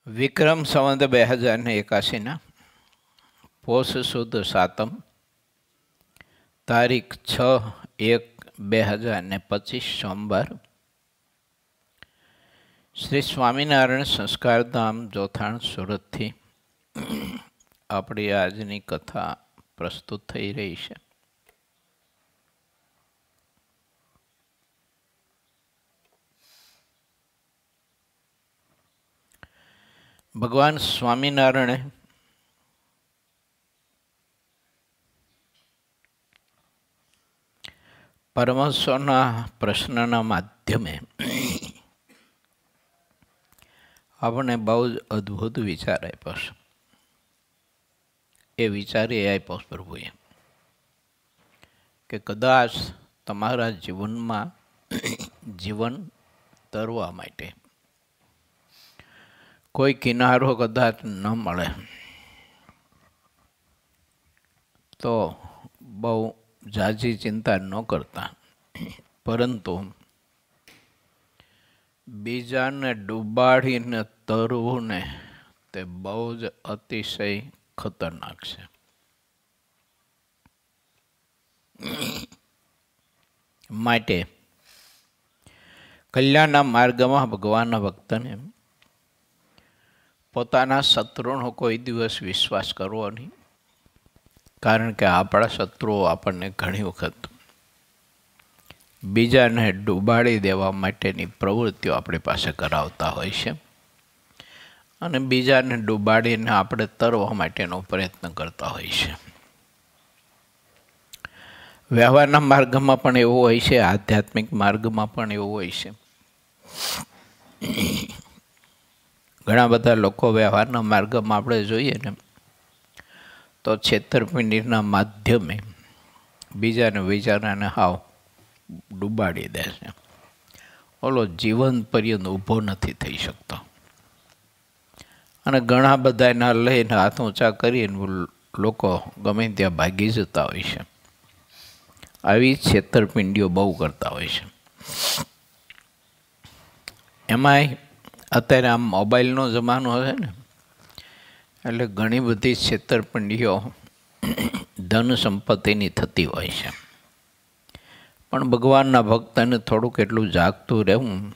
વિક્રમ સંવત 2081 પોષ સુદ સાતમ તારીખ 6/1/2025 સોમવાર શ્રી સ્વામિનારાયણ સંસ્કારધામ જોથાણ સુરતથી આપણી આજની કથા પ્રસ્તુત થઈ રહી છે. ભગવાન સ્વામિનારાયણે પરમહંસોના પ્રશ્નના માધ્યમે આપણે બહુ જ અદ્ભુત વિચાર આપ્યો છે. એ વિચાર એ આપ્યો પ્રભુએ કે કદાચ તમારા જીવનમાં જીવન તરવા માટે કોઈ કિનારો કદાચ ન મળે તો બહુ ઝાઝી ચિંતા ન કરતા, પરંતુ બીજાને ડૂબાડીને તરવું ને તે બહુ જ અતિશય ખતરનાક છે. માટે કલ્યાણના માર્ગમાં ભગવાનના ભક્તને પોતાના શત્રુનો કોઈ દિવસ વિશ્વાસ કરવો નહીં, કારણ કે આપણા શત્રુઓ આપણને ઘણી વખત બીજાને ડૂબાડી દેવા માટેની પ્રવૃત્તિઓ આપણી પાસે કરાવતા હોય છે અને બીજાને ડૂબાડીને આપણે તરવા માટેનો પ્રયત્ન કરતા હોય છે. વ્યવહારના માર્ગમાં પણ એવું હોય છે, આધ્યાત્મિક માર્ગમાં પણ એવું હોય છે. ઘણા બધા લોકો વ્યવહારના માર્ગમાં આપણે જોઈએ ને તો છેતરપિંડીના માધ્યમે બીજાને વિચારાને હાવ ડૂબાડી દે છે. ઓલો જીવન પર્યંત ઊભો નથી થઈ શકતો અને ઘણા બધા એના લઈને હાથ ઊંચા કરીને લોકો ગમે ત્યાં ભાગી જતા હોય છે. આવી છેતરપિંડીઓ બહુ કરતા હોય છે. એમાંય અત્યારે આમ મોબાઈલનો જમાનો છે ને, એટલે ઘણી બધી છેતરપિંડીઓ ધન સંપત્તિની થતી હોય છે. પણ ભગવાનના ભક્તને થોડુંક એટલું જાગતું રહેવું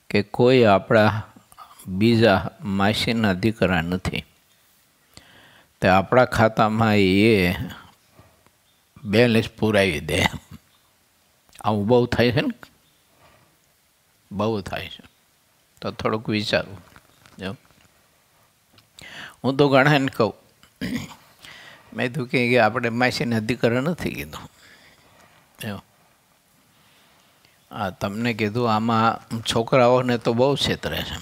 કે કોઈ આપણા બીજા માસીના દીકરા નથી, તે આપણા ખાતામાં એ બેલેન્સ પુરાવી દે. આવું બહુ થાય છે ને, બહુ થાય છે. તો થોડુંક વિચારવું. હું તો ઘણાને કહું, મેં તો કે આપણે માસીના દીકરા નથી કીધું. હા, તમને કીધું આમાં છોકરાઓને તો બહુ છેતરે છે.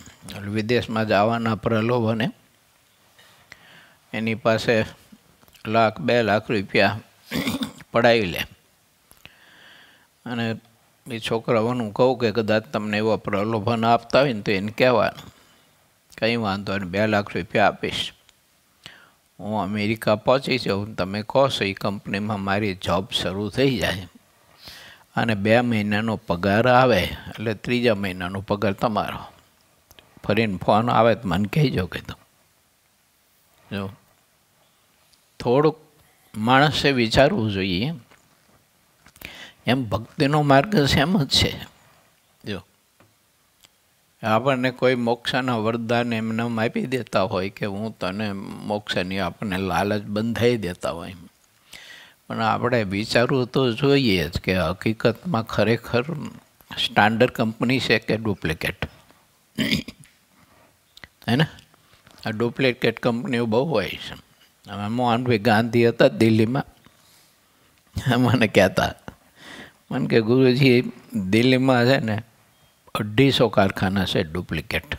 વિદેશમાં જવાના પ્રલોભને એની પાસે ₹1,00,000-2,00,000 પડાવી લે અને એ છોકરાઓનું કહું કે કદાચ તમને એવા પ્રલોભન આપતા હોય ને તો એને કહેવાનું કંઈ વાંધો નહીં, ₹2,00,000 આપીશ, હું અમેરિકા પહોંચી જાઉં, તમે કહો છો એ કંપનીમાં મારી જોબ શરૂ થઈ જાય અને 2 મહિનાનો પગાર આવે એટલે 3જા મહિનાનો પગાર તમારો. ફરીને ફોન આવે તો મને કહેજો. કીધું જો થોડુંક માણસે વિચારવું જોઈએ. એમ ભક્તિનો માર્ગ એમ જ છે. જો આપણને કોઈ મોક્ષના વરદાન એમને આપી દેતા હોય કે હું તને મોક્ષની આપણને લાલચ બંધાઈ દેતા હોય, પણ આપણે વિચારવું તો જોઈએ જ કે હકીકતમાં ખરેખર સ્ટાન્ડર્ડ કંપની છે કે ડુપ્લિકેટ. હે ને, આ ડુપ્લિકેટ કંપનીઓ બહુ હોય છે. હવે મોહનભાઈ ગાંધી હતા દિલ્હીમાં, મને કહેતા, મને કે ગુરુજી દિલ્હીમાં છે ને 250 કારખાના છે ડુપ્લિકેટ.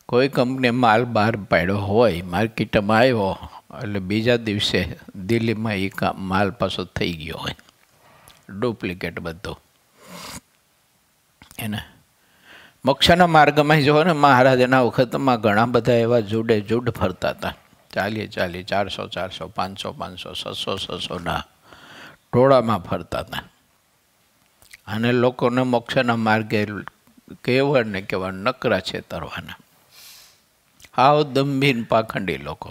કોઈ કંપની માલ બહાર પાડ્યો હોય, માર્કેટમાં આવ્યો એટલે બીજા દિવસે દિલ્હીમાં એ માલ પાછો થઈ ગયો હોય, ડુપ્લિકેટ બધું. એને મોક્ષના માર્ગમાં જો ને મહારાજના વખતમાં ઘણા બધા એવા જૂડ ફરતા હતા. 40, 400, 500, 600 ટોળામાં ફરતા હતા અને લોકોને મોક્ષના માર્ગે કેવળ ને કેવળ નકરા છેતરવાના. હાવ દંભીન પાખંડી લોકો.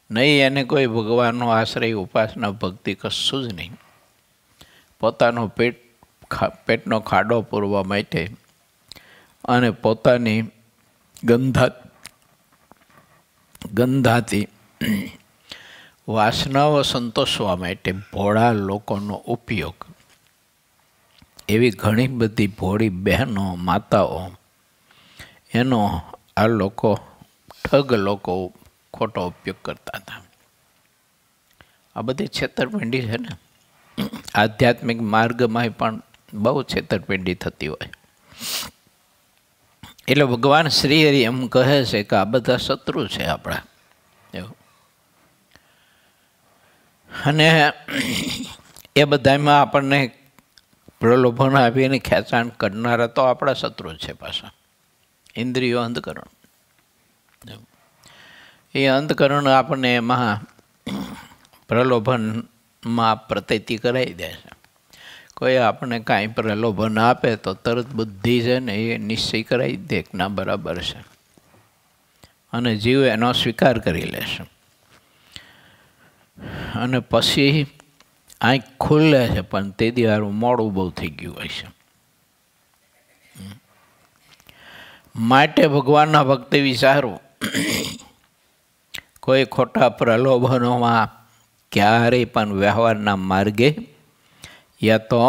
નહીં એને કોઈ ભગવાનનો આશ્રય, ઉપાસના, ભક્તિ કશું જ નહીં. પોતાનો પેટનો ખાડો પૂરવા માટે અને પોતાની ગંધાતી વાસનાઓ સંતોષવા માટે ભોળા લોકોનો ઉપયોગ. એવી ઘણી બધી ભોળી બહેનો, માતાઓ, એનો આ લોકો, ઠગ લોકો ખોટો ઉપયોગ કરતા હતા. આ બધી છેતરપિંડી છે ને. આધ્યાત્મિક માર્ગમાં પણ બહુ છેતરપિંડી થતી હોય. એટલે ભગવાન શ્રી હરિ એમ કહે છે કે આ બધા શત્રુ છે આપણા. એવું. અને એ બધામાં આપણને પ્રલોભન આપીને ખેંચાણ કરનારા તો આપણા શત્રુ છે પાછા. ઇન્દ્રિયો, અંધકરણ. એ અંધકરણ આપણને એમાં પ્રલોભનમાં પ્રતીતિ કરાવી દે છે. કોઈ આપણને કાંઈ પ્રલોભન આપે તો તરત બુદ્ધિ છે ને એ નિશ્ચય કરાવી દે કે ના બરાબર છે, અને જીવ એનો સ્વીકાર કરી લેશે. અને પછી આંખ ખુલે છે પણ તે દિવસ મોડું બહુ થઈ ગયું હોય છે. માટે ભગવાનના ભક્તિ વિચારો, કોઈ ખોટા પ્રલોભનોમાં ક્યારેય પણ વ્યવહારના માર્ગે યા તો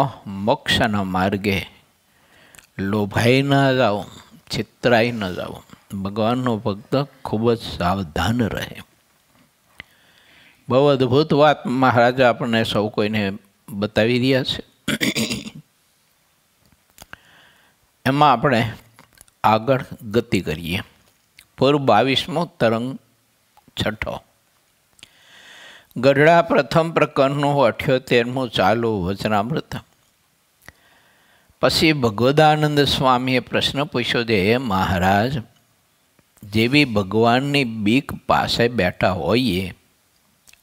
મોક્ષના માર્ગે લોભાઈ ન જાઓ, છિતરાઈ ન જાઓ. ભગવાનનો ભક્ત ખૂબ જ સાવધાન રહે. બહુ અદ્ભુત વાત મહારાજા આપણને સૌ કોઈને બતાવી રહ્યા છે. એમાં આપણે આગળ ગતિ કરીએ. પૂર્વ 22મો તરંગ છઠ્ઠો. ગઢડા પ્રથમ પ્રકરણનું 78મું ચાલુ વચનામૃત. પછી ભગવદાનંદ સ્વામીએ પ્રશ્ન પૂછ્યો છે, હે મહારાજ, જેવી ભગવાનની બીક પાસે બેઠા હોઈએ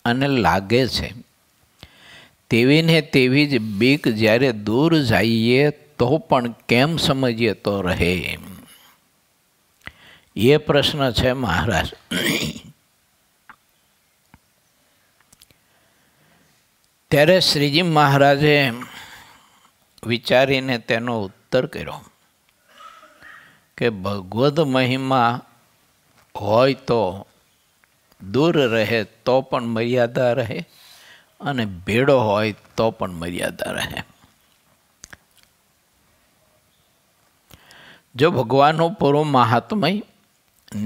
અને લાગે છે, તેવી ને તેવી જ બીક જ્યારે દૂર જઈએ તો પણ કેમ સમજીએ તો રહે? એ પ્રશ્ન છે મહારાજ. ત્યારે શ્રીજી મહારાજે વિચારીને તેનો ઉત્તર કર્યો કે ભગવદ મહિમા હોય તો દૂર રહે તો પણ મર્યાદા રહે, અને ભેડો હોય તો પણ મર્યાદા રહે. જો ભગવાનનું પૂરું મહાત્મય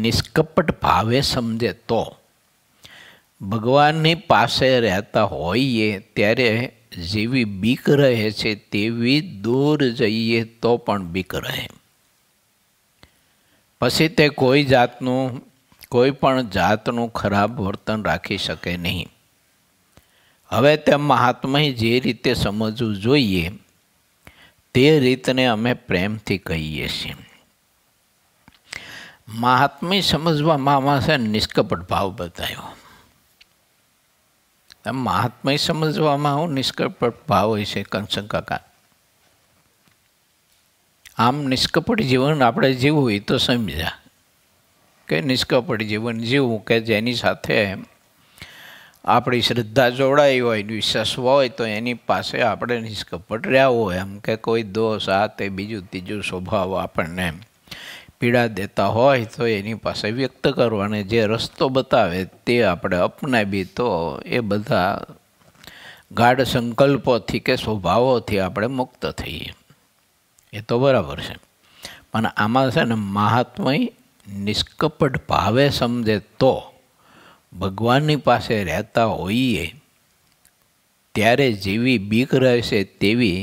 નિષ્કપટ ભાવે સમજે તો ભગવાનની પાસે રહેતા હોઈએ ત્યારે જેવી બીક રહે છે તેવી દૂર જઈએ તો પણ બીક રહે. પછી તે કોઈ પણ જાતનું ખરાબ વર્તન રાખી શકે નહીં. હવે તે મહાત્મા જે રીતે સમજવું જોઈએ તે રીતને અમે પ્રેમથી કહીએ છીએ. મહાત્મા સમજવામાં છે નિષ્કપટ ભાવ બતાવ્યો. મહાત્મા સમજવામાં આવું નિષ્કપટ ભાવ હોય છે કંચન કાકા. આમ નિષ્કપટ જીવન આપણે જીવવું એ તો સમજ્યા કે નિષ્કપટ જીવન જીવવું કે જેની સાથે આપણી શ્રદ્ધા જોડાઈ હોય, વિશ્વાસ હોય તો એની પાસે આપણે નિષ્કપટ રહેવું હોય. એમ કે કોઈ દોષ આ તે બીજું ત્રીજું સ્વભાવ આપણને પીડા દેતા હોય તો એની પાસે વ્યક્ત કરવાને જે રસ્તો બતાવે તે આપણે અપનાવી તો એ બધા ગાઢ સંકલ્પોથી કે સ્વભાવોથી આપણે મુક્ત થઈએ. એ તો બરાબર છે. પણ આમાં છે ને મહાત્મા નિષ્કપટ ભાવે સમજે તો ભગવાનની પાસે રહેતા હોઈએ ત્યારે જેવી બીક રહેશે તેવી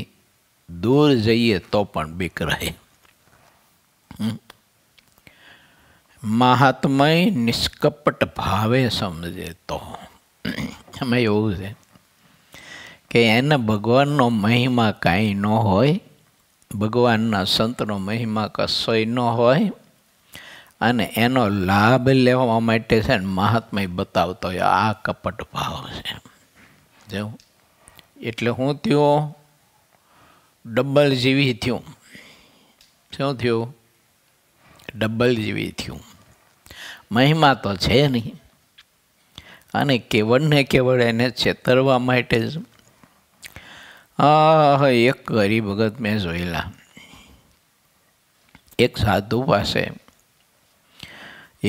દૂર જઈએ તો પણ બીક રહે. મહાત્મા નિષ્કપટ ભાવે સમજે તો અમે એવું છે કે એને ભગવાનનો મહિમા કાંઈ ન હોય, ભગવાનના સંતનો મહિમા કશોય ન હોય, અને એનો લાભ લેવા માટે છે ને મહાત્મા બતાવતો હોય આ કપટ ભાવ છે. જેવું એટલે હું થયું ડબલ જીવી થયું. શું થયું? ડબલ જીવી થયું. મહિમા તો છે નહીં. અને કેવળ ને કેવળ એને છેતરવા માટે જ. એક હરિભગત મેં જોયેલા, એક સાધુ પાસે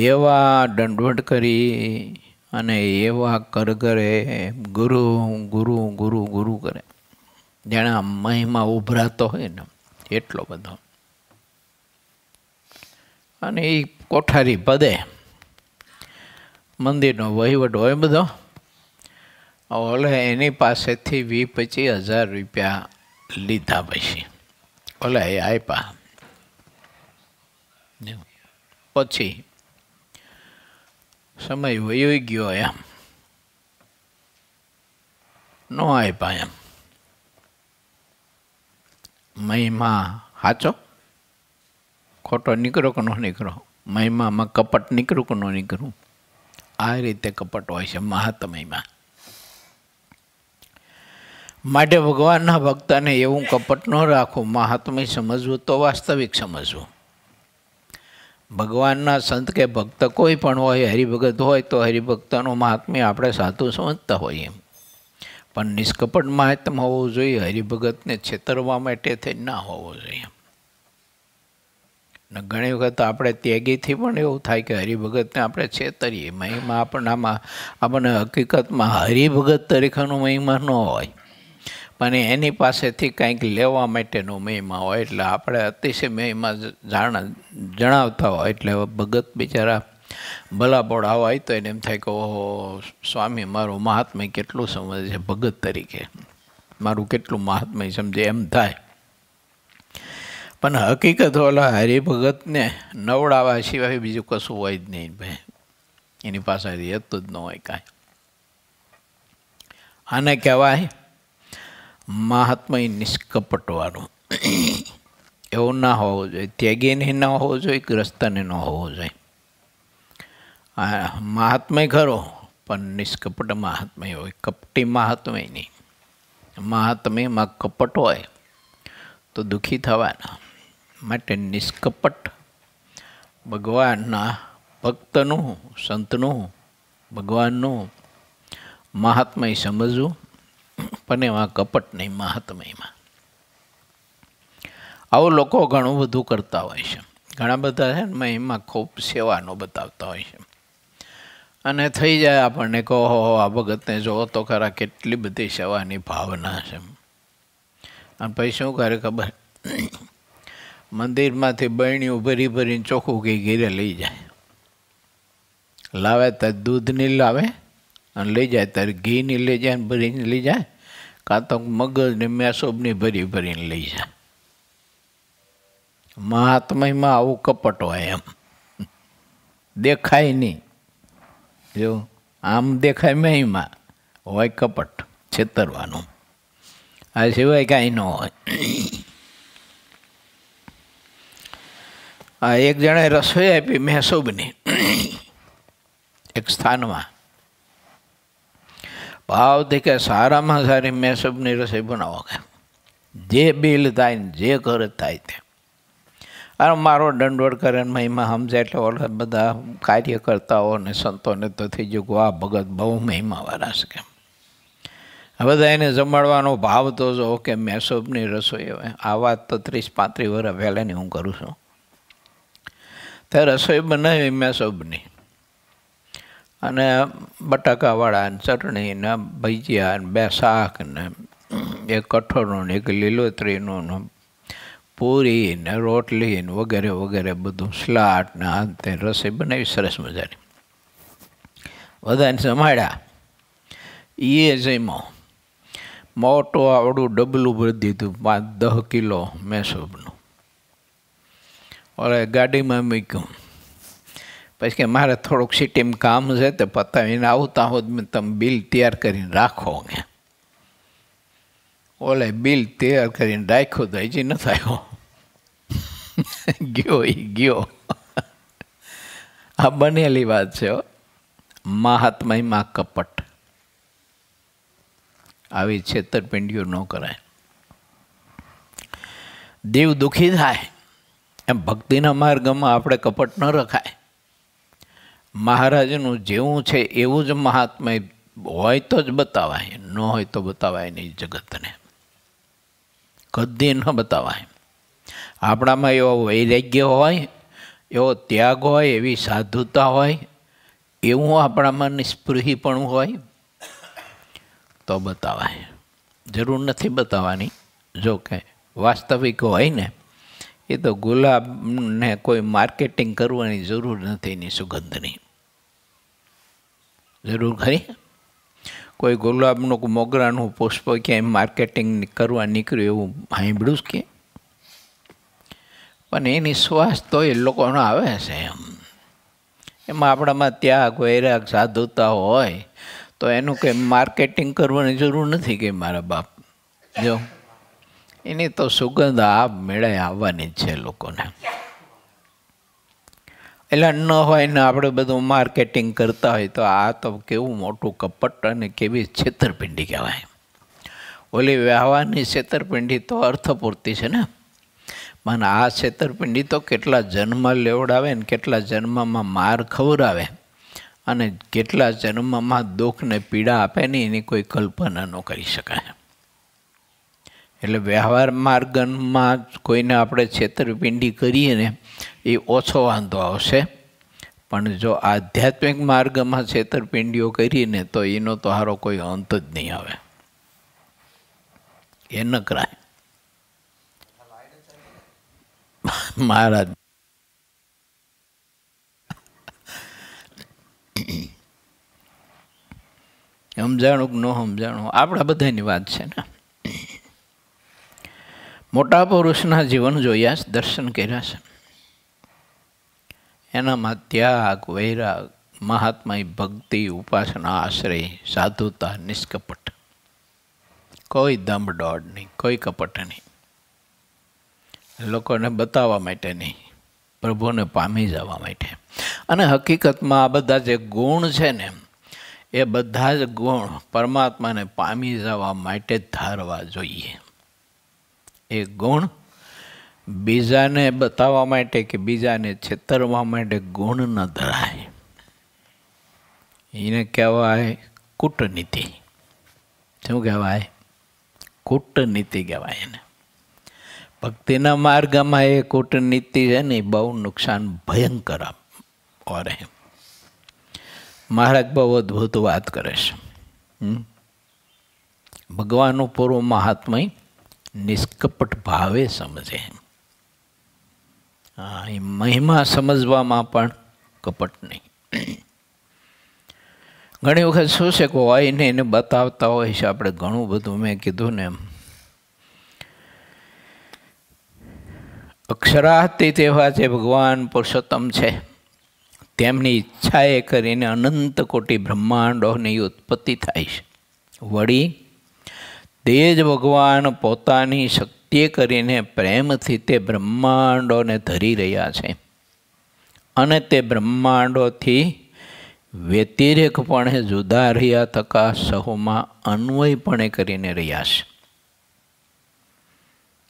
એવા દંડવટ કરી અને એવા કરગરે ગુરુ ગુરુ ગુરુ ગુરુ કરે, જાણે આ મહિમા ઉભરાતો હોય ને એટલો બધો. અને એ કોઠારી પદે મંદિરનો વહીવટ હોય બધો. ઓલે એની પાસેથી 20-25 હજાર રૂપિયા લીધા પછી ઓલે એ આપ્યા. પછી સમય વયો ગયો, એમ ન આપ્યા. એમ મહિમા સાચો ખોટો નીકળો કે ન નીકળો? મહિમામાં કપટ નીકળું કે ન નીકળું? આ રીતે કપટ હોય છે મહાત્મ્યમાં. માટે ભગવાનના ભક્તને એવું કપટ ન રાખવું. મહાત્મ્ય સમજવું તો વાસ્તવિક સમજવું. ભગવાનના સંત કે ભક્ત કોઈ પણ હોય, હરિભગત હોય તો હરિભક્તનું મહાત્મ્ય આપણે સાચું સમજતા હોઈએ. પણ નિષ્કપટ મહાત્મ્ય હોવું જોઈએ. હરિભગતને છેતરવા માટે થઈ ના હોવું જોઈએ. ને ઘણી વખત આપણે ત્યાગીથી પણ એવું થાય કે હરિભગતને આપણે છેતરીએ. મહિમા આપણને હકીકતમાં હરિભગત તરીકેનો મહિમા ન હોય, પણ એની પાસેથી કંઈક લેવા માટેનો મહિમા હોય. એટલે આપણે અતિશય મહિમા જણાવતા હોય એટલે ભગત બિચારા ભલા પોળા હોય તો એને એમ થાય કે ઓહો, સ્વામી મારું મહાત્મ્ય કેટલું સમજે છે, ભગત તરીકે મારું કેટલું મહાત્મ્ય સમજે એમ થાય. પણ હકીકત ઓલા હરિભગતને નવડાવવા સિવાય બીજું કશું હોય જ નહીં ભાઈ. એની પાસેથી હતું જ ન હોય કાંઈ. આને કહેવાય મહાત્મય નિષ્કપટવાનું. એવું ના હોવું જોઈએ. ત્યાગીને ન હોવું જોઈએ, ગ્રસ્તને ન હોવું જોઈએ. મહાત્મય ખરો પણ નિષ્કપટ મહાત્મય હોય, કપટી મહાત્મય નહીં. મહાત્મયમાં કપટ હોય તો દુઃખી થવાના. માટે નિષ્કપટ ભગવાનના ભક્તનું, સંતનું, ભગવાનનું મહાત્મય સમજવું, પણ એમાં કપટ નહીં મહાત્મયમાં. આવું લોકો ઘણું બધું કરતા હોય છે. ઘણા બધા છે ને એમાં ખૂબ સેવાનો બતાવતા હોય છે. અને થઈ જાય આપણને કહો આ ભગતને જોવો તો ખરા કેટલી બધી સેવાની ભાવના છે. અને પછી શું કરે ખબર? મંદિરમાંથી બરણીઓ ભરી ભરીને ચોખ્ખું કંઈ ઘેરે લઈ જાય. લાવે ત્યારે દૂધ નહીં લાવે અને લઈ જાય ત્યારે ઘી નહીં લઈ જાય, ભરીને લઈ જાય. કાં તો મગજ ને મેસોબની ભરી ભરીને લઈ જાય. મહાત્મયમાં આવું કપટ હોય. એમ દેખાય નહીં. જો આમ દેખાય મહિમા, હોય કપટ, છેતરવાનું. આ સિવાય કાંઈ ન હોય. આ એક જણે રસોઈ આપી મહેસૂબની એક સ્થાનમાં. ભાવથી કે સારામાં સારી મહેસૂબની રસોઈ બનાવો, કે જે બિલ થાય ને જે ઘર થાય તે. અરે મારો દંડવટ કરે ને મહિમા સમજાય એટલે ઓલા બધા કાર્યકર્તાઓ ને સંતોને તો થઈ ગયું કે આ ભગત બહુ મહિમાવાળા છે. કેમ બધા એને જમાડવાનો ભાવ તો જો કે મહેસૂબની રસોઈ. હવે આ વાત તો 30-35 વર્ષ પહેલાંની હું કરું છું. ત્યારે રસોઈ બનાવી મહેસૂબની, અને બટાકાવાળા ને ચટણી ને ભજીયા ને 2 શાક ને એક કઠોળનું ને એક લીલોતરીનું ને પૂરી ને રોટલી ને વગેરે વગેરે બધું, સ્લાટ ને આ તે રસોઈ બનાવી સરસ મજાની. બધાને જમાડ્યા. એ જમ્યો. મોટું આવડું ડબલું ભરી દીધું 5-10 કિલો મહેસૂબનું. ઓલે ગાડીમાં મૂક્યું. પછી કે મારે થોડુંક સિટીમાં કામ છે તો પતાવીને આવતા હોત તમે બિલ તૈયાર કરીને રાખો. ઓલે બિલ તૈયાર કરીને રાખ્યો તો હજી ન થયો. ગયો. આ બનેલી વાત છે. મહાત્મયમાં કપટ. આવી છેતરપિંડીઓ ન કરાય. દેવ દુઃખી થાય એમ ભક્તિના માર્ગમાં આપણે કપટ ન રખાય. મહારાજનું જેવું છે એવું જ મહાત્મય હોય તો જ બતાવાય, ન હોય તો બતાવાય નહીં જગતને, કદી ન બતાવાય. આપણામાં એવો વૈરાગ્ય હોય, એવો ત્યાગ હોય, એવી સાધુતા હોય, એવું આપણામાં નિસ્પૃહીપણું હોય તો બતાવાય. જરૂર નથી બતાવવાની. જો કે વાસ્તવિક હોય ને એ તો ગુલાબને કોઈ માર્કેટિંગ કરવાની જરૂર નથી, એની સુગંધની જરૂર ખરી. કોઈ ગુલાબનું મોગરાનું પુષ્પ ક્યાંય માર્કેટિંગ કરવા નીકળ્યું એવું સાંભળ્યું જ કે? પણ એની શ્વાસ તો એ લોકોનો આવે છે. એમાં આપણામાં ત્યાગ વૈરાગ સાધુતા હોય તો એનું કંઈ માર્કેટિંગ કરવાની જરૂર નથી કે મારા બાપ. જો એની તો સુગંધ આ મેળે આવવાની જ છે લોકોને. એટલે ન હોય ને આપણે બધું માર્કેટિંગ કરતા હોય તો આ તો કેવું મોટું કપટ અને કેવી છેતરપિંડી કહેવાય. ઓલી વ્યવહારની છેતરપિંડી તો અર્થપૂર્તિ છે ને, મને આ છેતરપિંડી તો કેટલા જન્મ લેવડાવે ને કેટલા જન્મમાં માર ખવડાવે અને કેટલા જન્મમાં દુઃખ ને પીડા આપે ને એની કોઈ કલ્પના ન કરી શકાય. એટલે વ્યવહાર માર્ગમાં કોઈને આપણે છેતરપિંડી કરીએ ને એ ઓછો વાંધો આવશે, પણ જો આધ્યાત્મિક માર્ગમાં છેતરપિંડીઓ કરીને તો એનો તો હારો કોઈ અંત જ નહીં આવે. એ ન કરાય. મહારાજ સમજાણું કે ન સમજાણું આપણા બધાની વાત છે ને. મોટા પુરુષના જીવન જોયા છે, દર્શન કર્યા છે. એનામાં ત્યાગ વૈરાગ મહાત્મા ભક્તિ ઉપાસના આશ્રય સાધુતા નિષ્કપટ, કોઈ દંભ દોડ નહીં, કોઈ કપટ નહીં, લોકોને બતાવવા માટે નહીં, પ્રભુને પામી જવા માટે. અને હકીકતમાં આ બધા જે ગુણ છે ને એ બધા જ ગુણ પરમાત્માને પામી જવા માટે જ ધારવા જોઈએ. એ ગુણ બીજાને બતાવવા માટે કે બીજાને છેતરવા માટે ગુણ ન ધરાય. એને કહેવાય કૂટનીતિ. શું કહેવાય? કૂટનીતિ કહેવાય એને. ભક્તિના માર્ગમાં એ કૂટનીતિ છે ને બહુ નુકસાન ભયંકર ઓરે. મહારાજ બહુ અદ્ભુત વાત કરે છે. ભગવાનનું પૂરું મહાત્મય નિષ્કપટ ભાવે સમજે. હા, એ મહિમા સમજવામાં પણ કપટ નહીં. ઘણી વખત શું છે કે હોય ને એને બતાવતા હોય છે આપણે ઘણું બધું. મેં કીધું ને એમ અક્ષરાતીત એવા જે ભગવાન પુરુષોત્તમ છે તેમની ઈચ્છાએ કરીને અનંત કોટી બ્રહ્માંડોની ઉત્પત્તિ થાય છે. વળી તે જ ભગવાન પોતાની શક્તિએ કરીને પ્રેમથી તે બ્રહ્માંડોને ધરી રહ્યા છે અને તે બ્રહ્માંડોથી વ્યતિરેકપણે જુદા રહ્યા થકા સહુમાં અન્વયપણે કરીને રહ્યા છે.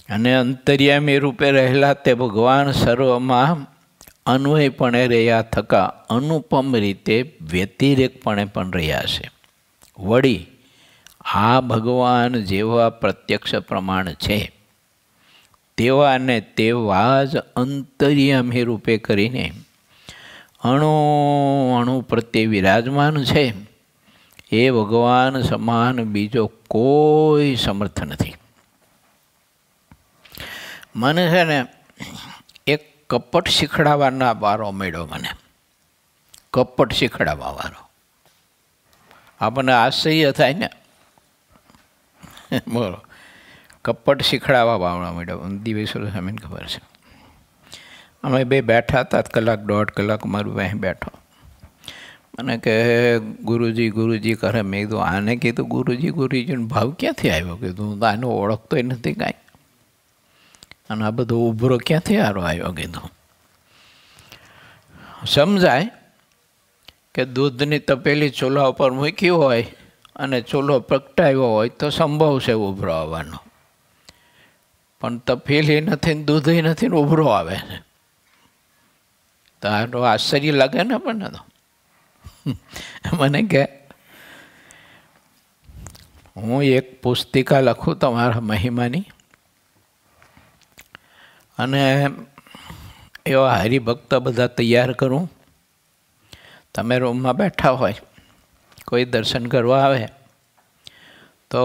અને અંતર્યામી રૂપે રહેલા તે ભગવાન સર્વમાં અન્વયપણે રહ્યા થકા અનુપમ રીતે વ્યતિરેકપણે પણ રહ્યા છે. વળી આ ભગવાન જેવા પ્રત્યક્ષ પ્રમાણ છે તેવા ને તેવા જ અંતર્યામી રૂપે કરીને અણુ અણુ પ્રત્યે વિરાજમાન છે. એ ભગવાન સમાન બીજો કોઈ સમર્થ નથી. મને છે ને એક કપટ શીખડાવવાના વારો મળ્યો. મને કપટ શીખડાવવા વારો. આપણને આશ્ચર્ય થાય ને. બોલો, કપટ શીખડાવવા વાળો મળ્યો. દિવસો સામે ખબર છે. અમે બે બેઠા હતા, કલાક દોઢ કલાક મારું પાસે બેઠો. મને કે ગુરુજી ગુરુજી કરે. મેં કીધું આને કીધું ગુરુજી ગુરુજીનો ભાવ ક્યાંથી આવ્યો? કીધું હું તો આને ઓળખતોય નથી કાંઈ. અને આ બધો ઉભરો ક્યાંથી હારો આવ્યો? કીધું સમજાય કે દૂધની તપેલી ચૂલા ઉપર મૂકી હોય અને ચૂલો પ્રગટાવ્યો હોય તો સંભવ છે ઉભરો આવવાનો, પણ તપેલી નથી ને દૂધ નથી ને ઉભરો આવે છે તો આનું આશ્ચર્ય લાગે ને આપણને. તો મને કે હું એક પુસ્તિકા લખું તમારા મહિમાની, અને એવા હરિભક્ત બધા તૈયાર કરું. તમે રૂમમાં બેઠા હોય, કોઈ દર્શન કરવા આવે તો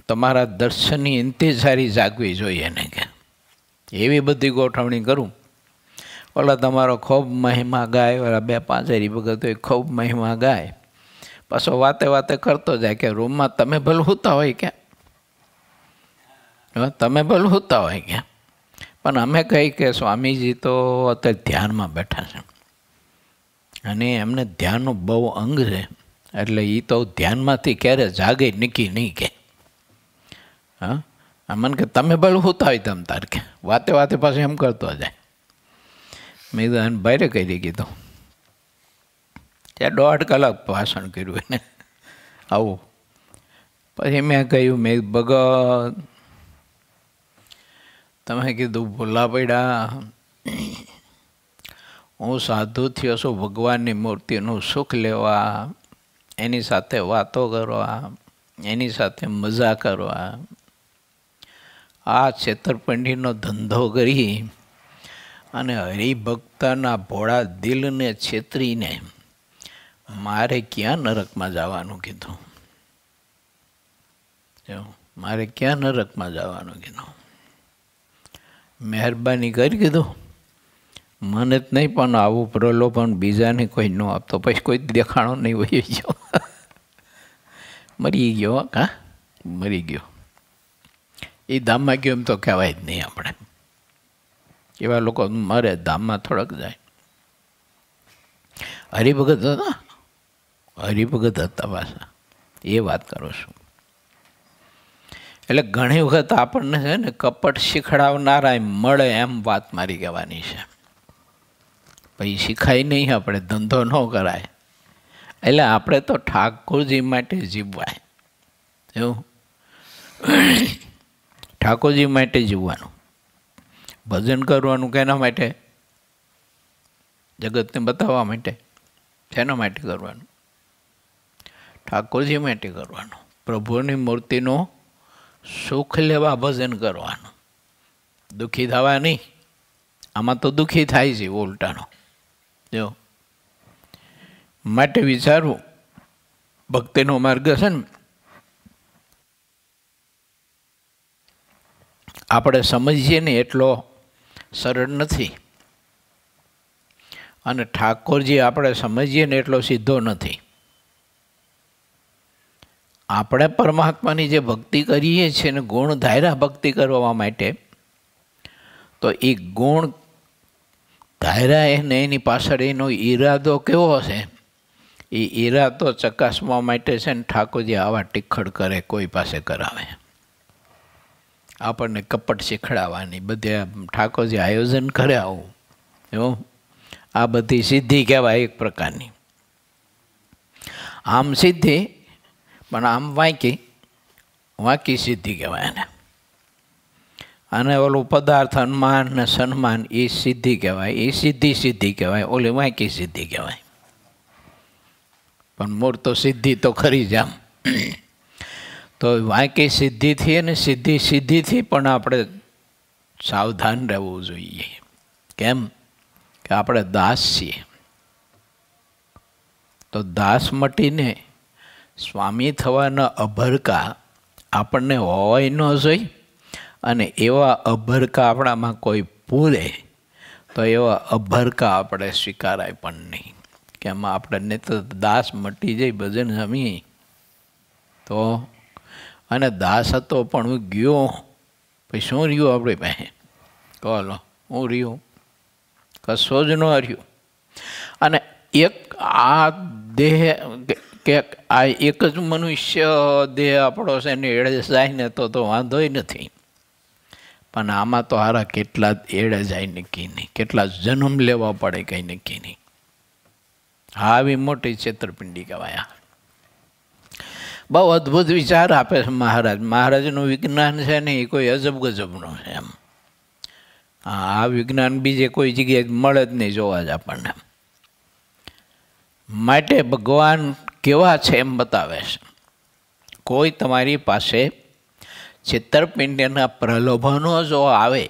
તમારા દર્શનની ઇંતજારી જાગવી જોઈએ એને કે એવી બધી ગોઠવણી કરું. ઓલા તમારો ખૂબ મહિમા ગાય, ઓલા 2-5 હરિભગત હોય ખૂબ મહિમા ગાય, પાછો વાતે વાતે કરતો જાય કે રૂમમાં તમે ભલે સૂતા હોય ક્યાં, તમે ભલે સૂતા હોય ક્યાં, પણ અમે કહી કે સ્વામીજી તો અત્યારે ધ્યાનમાં બેઠા છે અને એમને ધ્યાનનું બહુ અંગ છે, એટલે એ તો ધ્યાનમાંથી ક્યારે જાગે નીકી નહીં કે. હા, મને કે તમે ભલે સૂતા હોય તમ તાર કે વાતે વાતે પાછું એમ કરતો જાય. મેં તો એને બહાર કરી કીધું. ત્યાં 1.5 કલાક ભાષણ કર્યું એને આવું. પછી મેં કહ્યું, મેં ભગત તમે કીધું ભૂલા પડ્યા, હું સાધુ થયો છું ભગવાનની મૂર્તિનું સુખ લેવા, એની સાથે વાતો કરવા, એની સાથે મજા કરવા. આ છેતરપિંડીનો ધંધો કરી અને હરિભક્તના ભોળા દિલને છેતરીને મારે ક્યાં નરકમાં જવાનું કીધું, મારે ક્યાં નરકમાં જવાનું કીધું. મહેરબાની કરી કીધું, મને જ નહીં પણ આવું પ્રલોભન બીજાને કોઈ ન આપતો, પછી કોઈ દેખાણો નહીં વહી ગયો, મરી ગયો. હા, મરી ગયો. એ ધામમાં ગયો એમ તો કહેવાય જ નહીં આપણે. એવા લોકો મરે, ધામમાં થોડાક જાય. હરિભગત હતા, હરિભગત હતા પાછા, એ વાત કરો છું. એટલે ઘણી વખત આપણને છે ને કપટ શીખડાવનારા મળે એમ વાત મારી કહેવાની છે. પછી શીખાય નહીં, આપણે ધંધો ન કરાય. એટલે આપણે તો ઠાકોરજી માટે જીવવાય, એવું ઠાકોરજી માટે જીવવાનું. ભજન કરવાનું કેના માટે? જગતને બતાવવા માટે. શેના માટે કરવાનું? ઠાકોરજી માટે કરવાનું. પ્રભુની મૂર્તિનું સુખ લેવા ભજન કરવાનું, દુઃખી થવા નહીં. આમાં તો દુઃખી થાય છે ઉલટાનો. જો માટે વિચારવું, ભક્તિનો માર્ગ છે ને આપણે સમજીએ ને એટલો સરળ નથી, અને ઠાકોરજી આપણે સમજીએ ને એટલો સીધો નથી. આપણે પરમાત્માની જે ભક્તિ કરીએ છીએ ને ગુણ ધાર્યા ભક્તિ કરવા માટે, તો એ ગુણ ધાર્યા એને એની પાછળ એનો ઈરાદો કેવો છે, એ ઈરાદો ચકાસવા માટે છે ને ઠાકોરજી આવા ટીખળ કરે, કોઈ પાસે કરાવે. આપણને કપટ શીખડાવવાની બધે ઠાકોરજી આયોજન કરે આવું, એવું. આ બધી સિદ્ધિ કહેવાય એક પ્રકારની. આમ સિદ્ધિ, પણ આમ વાંકી સિદ્ધિ કહેવાય એને. અને ઓલું પદાર્થ અનુમાન ને સન્માન એ સિદ્ધિ કહેવાય, એ સિદ્ધિ કહેવાય, ઓલી વાંકી સિદ્ધિ કહેવાય. પણ મૂળ તો સિદ્ધિ તો ખરી જ આમ. તો વાંકી સિદ્ધિથી અને સિદ્ધિથી પણ આપણે સાવધાન રહેવું જોઈએ. કેમ કે આપણે દાસ છીએ. તો દાસ મટીને સ્વામી થવાના અભરકા આપણને હોવાય ન જોઈ, અને એવા અભરકા આપણામાં કોઈ પૂરે તો એવા અભરકા આપણે સ્વીકારાય પણ નહીં. કે એમાં આપણને તો દાસ મટી જાય ભજન જમી તો. અને દાસ હતો પણ હું ગયો, પછી શું રહ્યું આપણી પાસે? કહો, હું રહ્યું? કશો જ ન રહ્યું. અને એક આ દેહ કે આ એક જ મનુષ્ય દેહ આપણો છે ને એળે જાય ને તો વાંધોય નથી, પણ આમાં તો હારા કેટલા એળે જાય નક્કી નહીં, કેટલા જન્મ લેવા પડે કંઈ નક્કી નહીં. આવી મોટી છેતરપિંડી કહેવાય. બહુ અદ્ભુત વિચાર આપે છે મહારાજ. મહારાજનું વિજ્ઞાન છે ને એ કોઈ અજબ ગજબનું છે એમ. આ વિજ્ઞાન બીજે કોઈ જગ્યાએ મળે જ નહીં જોવા જ આપણને. માટે ભગવાન કેવા છે એમ બતાવે છે. કોઈ તમારી પાસે છેતરપિંડીના પ્રલોભનો જો આવે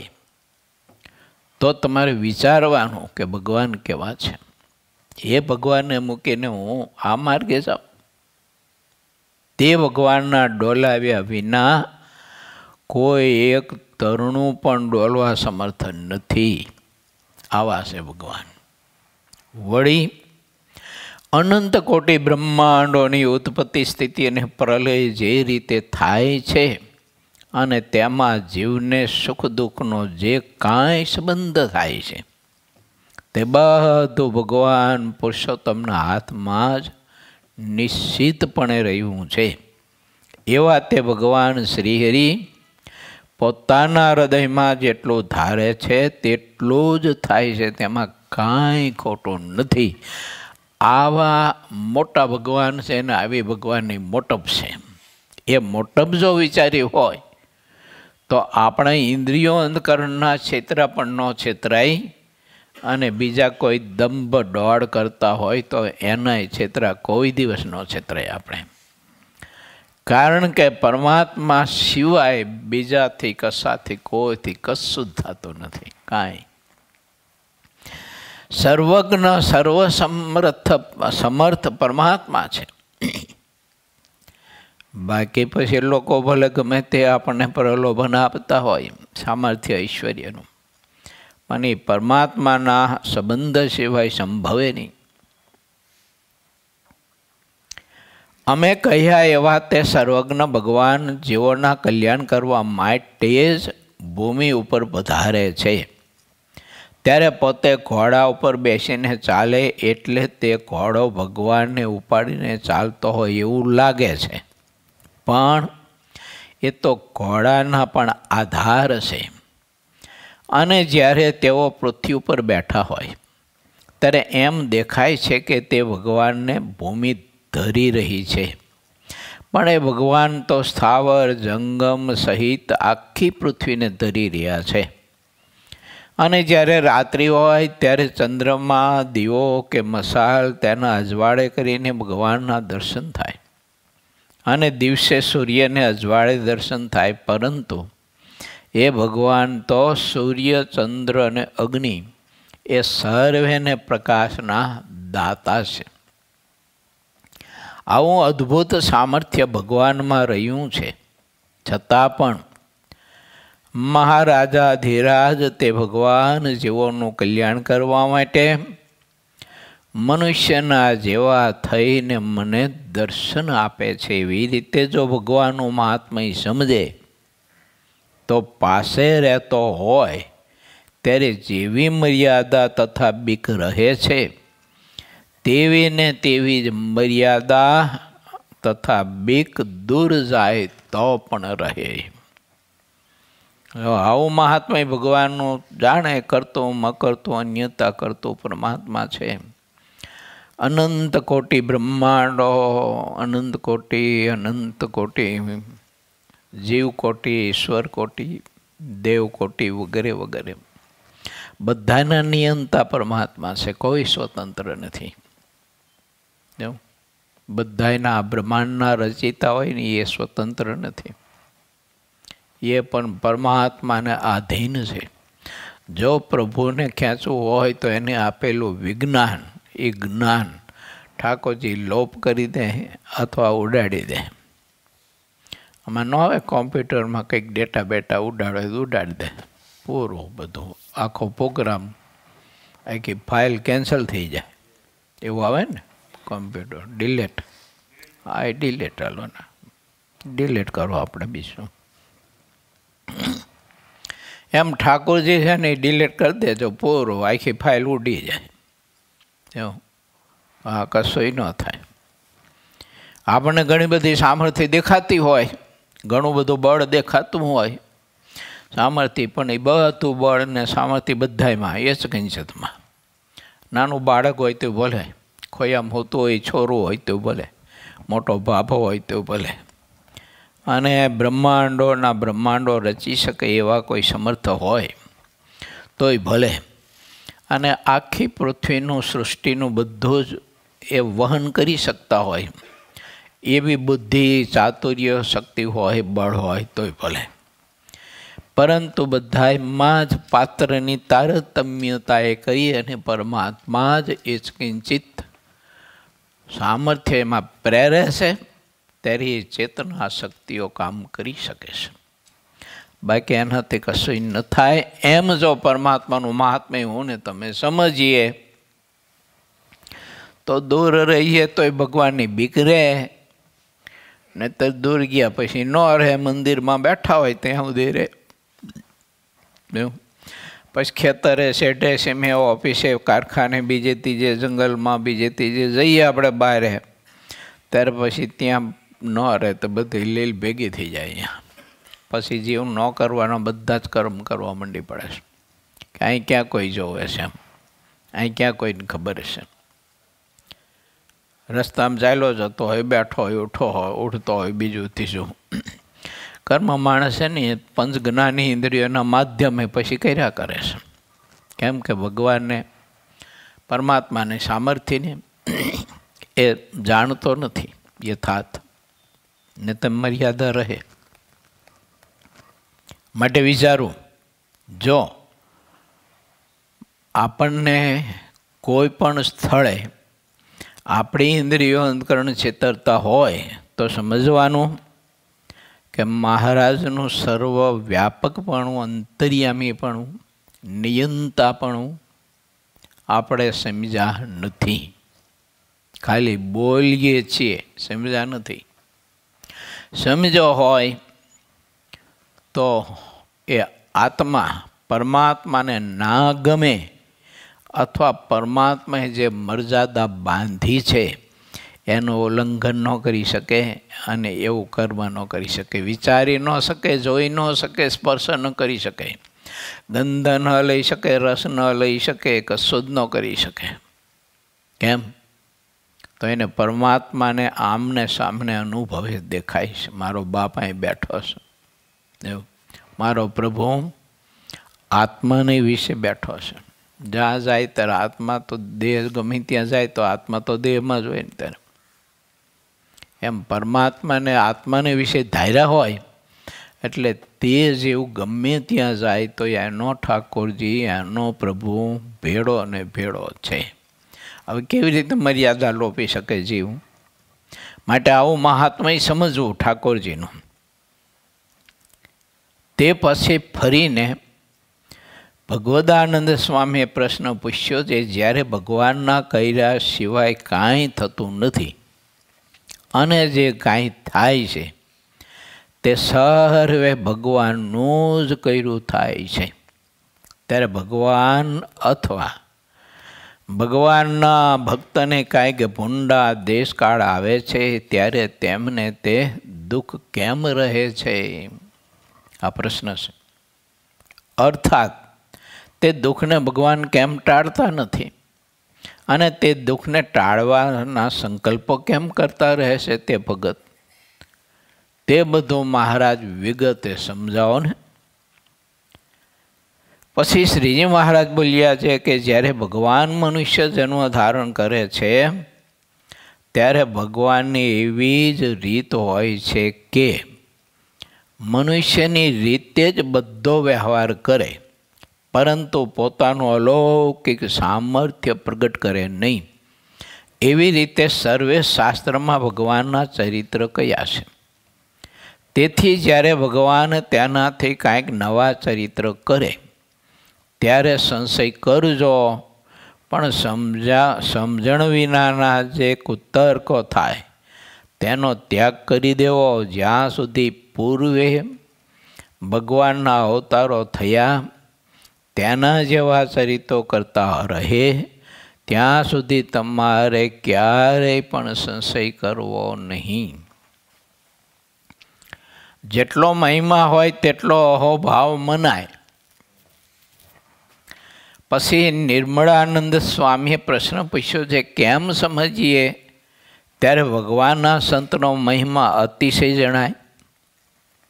તો તમારે વિચારવાનું કે ભગવાન કેવા છે. એ ભગવાનને મૂકીને હું આ માર્ગે જાઉં? તે ભગવાનના ડોલાવ્યા વિના કોઈ એક તરણું પણ ડોલવા સમર્થ નથી. આવા છે ભગવાન. વળી અનંત કોટી બ્રહ્માંડોની ઉત્પત્તિ, સ્થિતિ અને પ્રલય જે રીતે થાય છે અને તેમાં જીવને સુખ દુઃખનો જે કાંઈ સંબંધ થાય છે તે બધું ભગવાન પુરુષોત્તમના હાથમાં જ નિશ્ચિતપણે રહ્યું છે. એવા તે ભગવાન શ્રીહરિ પોતાના હૃદયમાં જેટલું ધારે છે તેટલું જ થાય છે, તેમાં કાંઈ ખોટું નથી. આવા મોટા ભગવાન છે ને આવી ભગવાનની મોટપ છે. એ મોટપ જો વિચારી હોય તો આપણે ઇન્દ્રિયો અંધકરણના છેતરા પણ ન છેતરાય, અને બીજા કોઈ દંભ દોડ કરતા હોય તો એનાય છેતરા કોઈ દિવસ ન છેતરાય આપણે. કારણ કે પરમાત્મા સિવાય બીજાથી કશાથી કોઈથી કશું જ થતું નથી. કાંઈ સર્વજ્ઞ સમર્થ પરમાત્મા છે. બાકી પછી લોકો ભલે ગમે તે આપણને પ્રલોભન આપતા હોય સામર્થ્ય ઐશ્વર્યનું, પણ એ પરમાત્માના સંબંધ સિવાય સંભવે નહીં. અમે કહ્યા એવા તે સર્વજ્ઞ ભગવાન જીવોના કલ્યાણ કરવા માટે જ ભૂમિ ઉપર પધારે છે. ત્યારે પોતે ઘોડા ઉપર બેસીને ચાલે એટલે તે ઘોડો ભગવાનને ઉપાડીને ચાલતો હોય એવું લાગે છે, પણ એ તો ઘોડાના પણ આધાર છે. અને જ્યારે તેઓ પૃથ્વી ઉપર બેઠા હોય ત્યારે એમ દેખાય છે કે તે ભગવાનને ભૂમિ ધરી રહી છે, પણ એ ભગવાન તો સ્થાવર જંગમ સહિત આખી પૃથ્વીને ધરી રહ્યા છે. અને જ્યારે રાત્રિ હોય ત્યારે ચંદ્રમા, દીવો કે મશાલ તેના અજવાળે કરીને ભગવાનના દર્શન થાય, અને દિવસે સૂર્યને અજવાળે દર્શન થાય. પરંતુ એ ભગવાન તો સૂર્ય, ચંદ્ર અને અગ્નિ એ સર્વેને પ્રકાશના દાતા છે. આવું અદ્ભુત સામર્થ્ય ભગવાનમાં રહ્યું છે, છતાં પણ મહારાજા ધીરાજ તે ભગવાન જીવોનું કલ્યાણ કરવા માટે મનુષ્યના જેવા થઈને મને દર્શન આપે છે. એવી રીતે જો ભગવાનનું મહાત્મય સમજે તો પાસે રહેતો હોય ત્યારે જેવી મર્યાદા તથા બીક રહે છે તેવી ને તેવી જ મર્યાદા તથા બીક દૂર જાય તો પણ રહે. આવું મહાત્મા ભગવાનનું જાણે કરતું અકર્તું અન્યતા કરતું પરમાત્મા છે. અનંત કોટી બ્રહ્માંડો, અનંત કોટી જીવકોટી, ઈશ્વર કોટી, દેવકોટી વગેરે વગેરે બધાના નિયંતા પરમાત્મા છે. કોઈ સ્વતંત્ર નથી. બધાના બ્રહ્માંડના રચિતા હોય ને એ સ્વતંત્ર નથી, એ પણ પરમાત્માને આધીન છે. જો પ્રભુને ખેંચવું હોય તો એને આપેલું વિજ્ઞાન, એ જ્ઞાન ઠાકોરજી લોપ કરી દે અથવા ઉડાડી દે. આમાં ન આવે કોમ્પ્યુટરમાં કંઈક ડેટા બેટા ઉડાડે તો ઉડાડી દે, પૂરું બધું આખો પ્રોગ્રામ, આખી ફાઇલ કેન્સલ થઈ જાય એવું આવે ને કોમ્પ્યુટર. ડિલેટ, હા એ ડિલેટ હાલવાના, ડિલેટ કરો આપણે બીજું. એમ ઠાકોરજી છે ને એ ડિલેટ કરી દેજો, પૂરું આખી ફાઇલ ઉડી જાય. એવું હા, કશું ન થાય. આપણને ઘણી બધી સામર્થ્ય દેખાતી હોય, ઘણું બધું બળ દેખાતું હોય સામર્થ્ય, પણ એ બધું બળ ને સામર્થ્ય બધામાં એ જ કંચતમાં. નાનું બાળક હોય તો ભલે, ખોયામ હોતું હોય, છોરું હોય તો ભલે, મોટો ભાભો હોય તો ભલે, અને બ્રહ્માંડો રચી શકે એવા કોઈ સમર્થ હોય તોય ભલે, અને આખી પૃથ્વીનું સૃષ્ટિનું બધું જ એ વહન કરી શકતા હોય એવી બુદ્ધિ, ચાતુર્ય, શક્તિ હોય, બળ હોય તોય ભલે, પરંતુ બધામાં જ પાત્રની તારતમ્યતાએ કરી અને પરમાત્મા જ એ જ કિંચિત સામર્થ્ય એમાં પ્રેરે છે, ત્યારે એ ચેતના શક્તિઓ કામ કરી શકે છે. બાકી એનાથી કશું ન થાય. એમ જો પરમાત્માનું મહાત્મ્ય હું ને તમે સમજીએ તો દૂર રહીએ તોય ભગવાનની બીક રહે, ને તો દૂર ગયા પછી ન રહે, મંદિરમાં બેઠા હોય ત્યાં સુધી રહે. પછી ખેતરે, શેઢે, સીમે, ઓફિસે, કારખાને, બીજે ત્રીજે જંગલમાં, બીજે ત્રીજે જઈએ આપણે બહાર, ત્યારે પછી ત્યાં ન રહે તો બધી લીલ ભેગી થઈ જાય. અહીંયા પછી જીવ ન કરવાના બધા જ કર્મ કરવા માંડી પડે છે કે અહીં ક્યાં કોઈ જોવે છે, એમ અહીં ક્યાં કોઈને ખબર છે. રસ્તામાં ચાલ્યો જતો હોય, બેઠો હોય, ઉઠતો હોય, બીજું ત્રીજું કર્મ માણસે ને પંચજ્ઞાની ઇન્દ્રિયોના માધ્યમે પછી કર્યા કરે છે. કેમ કે ભગવાનને, પરમાત્માને, સામર્થ્યને એ જાણતો નથી યથાર્થ, ને તે મર્યાદા રહે. માટે વિચારું, જો આપણને કોઈ પણ સ્થળે આપણી ઇન્દ્રિયો અંતકરણ છેતરતા હોય તો સમજવાનું કે મહારાજનું સર્વ વ્યાપકપણું, અંતર્યામીપણું, નિયંતાપણું આપણે સમજ્યા નથી. ખાલી બોલીએ છીએ, સમજ્યા નથી. સમજો હોય તો એ આત્મા પરમાત્માને ના ગમે, અથવા પરમાત્માએ જે મર્યાદા બાંધી છે એનું ઉલ્લંઘન ન કરી શકે અને એવું કર્મ ન કરી શકે, વિચારી ન શકે, જોઈ ન શકે, સ્પર્શ ન કરી શકે, ગંધ ન લઈ શકે, રસ ન લઈ શકે, કશું જ ન કરી શકે. કેમ? તો એને પરમાત્માને આમને સામને અનુભવે દેખાય છે. મારો બાપ અહીં બેઠો છે, એવું મારો પ્રભુ આત્માને વિશે બેઠો છે. જ્યાં જાય ત્યારે આત્મા તો દેહ, ગમે ત્યાં જાય તો આત્મા તો દેહમાં જ હોય ને ત્યારે. એમ પરમાત્માને, આત્માને વિશે ધાર્યા હોય એટલે તે જેવું ગમે ત્યાં જાય તો એનો ઠાકોરજી, એનો પ્રભુ ભેળો અને ભેળો છે. હવે કેવી રીતે મર્યાદા લોપી શકે જીવ? માટે આવું મહાત્મય સમજવું ઠાકોરજીનું. તે પછી ફરીને ભગવદાનંદ સ્વામીએ પ્રશ્ન પૂછ્યો છે, જ્યારે ભગવાનના કર્યા સિવાય કાંઈ થતું નથી અને જે કાંઈ થાય છે તે સર્વે ભગવાનનું જ કર્યું થાય છે, ત્યારે ભગવાન અથવા ભગવાનના ભક્તને કાંઈક ભૂંડા દેશકાળ આવે છે ત્યારે તેમને તે દુઃખ કેમ રહે છે? આ પ્રશ્ન છે. અર્થાત તે દુઃખને ભગવાન કેમ ટાળતા નથી અને તે દુઃખને ટાળવાના સંકલ્પો કેમ કરતા રહે છે તે ભગત? તે બધું મહારાજ વિગતે સમજાવો ને. પછી શ્રીજી મહારાજ બોલ્યા છે કે જ્યારે ભગવાન મનુષ્ય જન્મ ધારણ કરે છે ત્યારે ભગવાનની એવી જ રીત હોય છે કે મનુષ્યની રીતે જ બધો વ્યવહાર કરે, પરંતુ પોતાનું અલૌકિક સામર્થ્ય પ્રગટ કરે નહીં. એવી રીતે સર્વે શાસ્ત્રમાં ભગવાનના ચરિત્ર કયા છે. તેથી જ્યારે ભગવાન તેનાથી કાંઈક નવા ચરિત્ર કરે ત્યારે સંશય કરજો, પણ સમજણ વિનાના જે કુતર્કો થાય તેનો ત્યાગ કરી દેવો. જ્યાં સુધી પૂર્વે ભગવાનના અવતારો થયા તેના જેવા ચરિત્રો કરતા રહે ત્યાં સુધી તમારે ક્યારેય પણ સંશય કરવો નહીં. જેટલો મહિમા હોય તેટલો અહોભાવ મનાય. પછી નિર્મળાનંદ સ્વામીએ પ્રશ્ન પૂછ્યો છે, કેમ સમજીએ ત્યારે ભગવાનના સંતનો મહિમા અતિશય જણાય?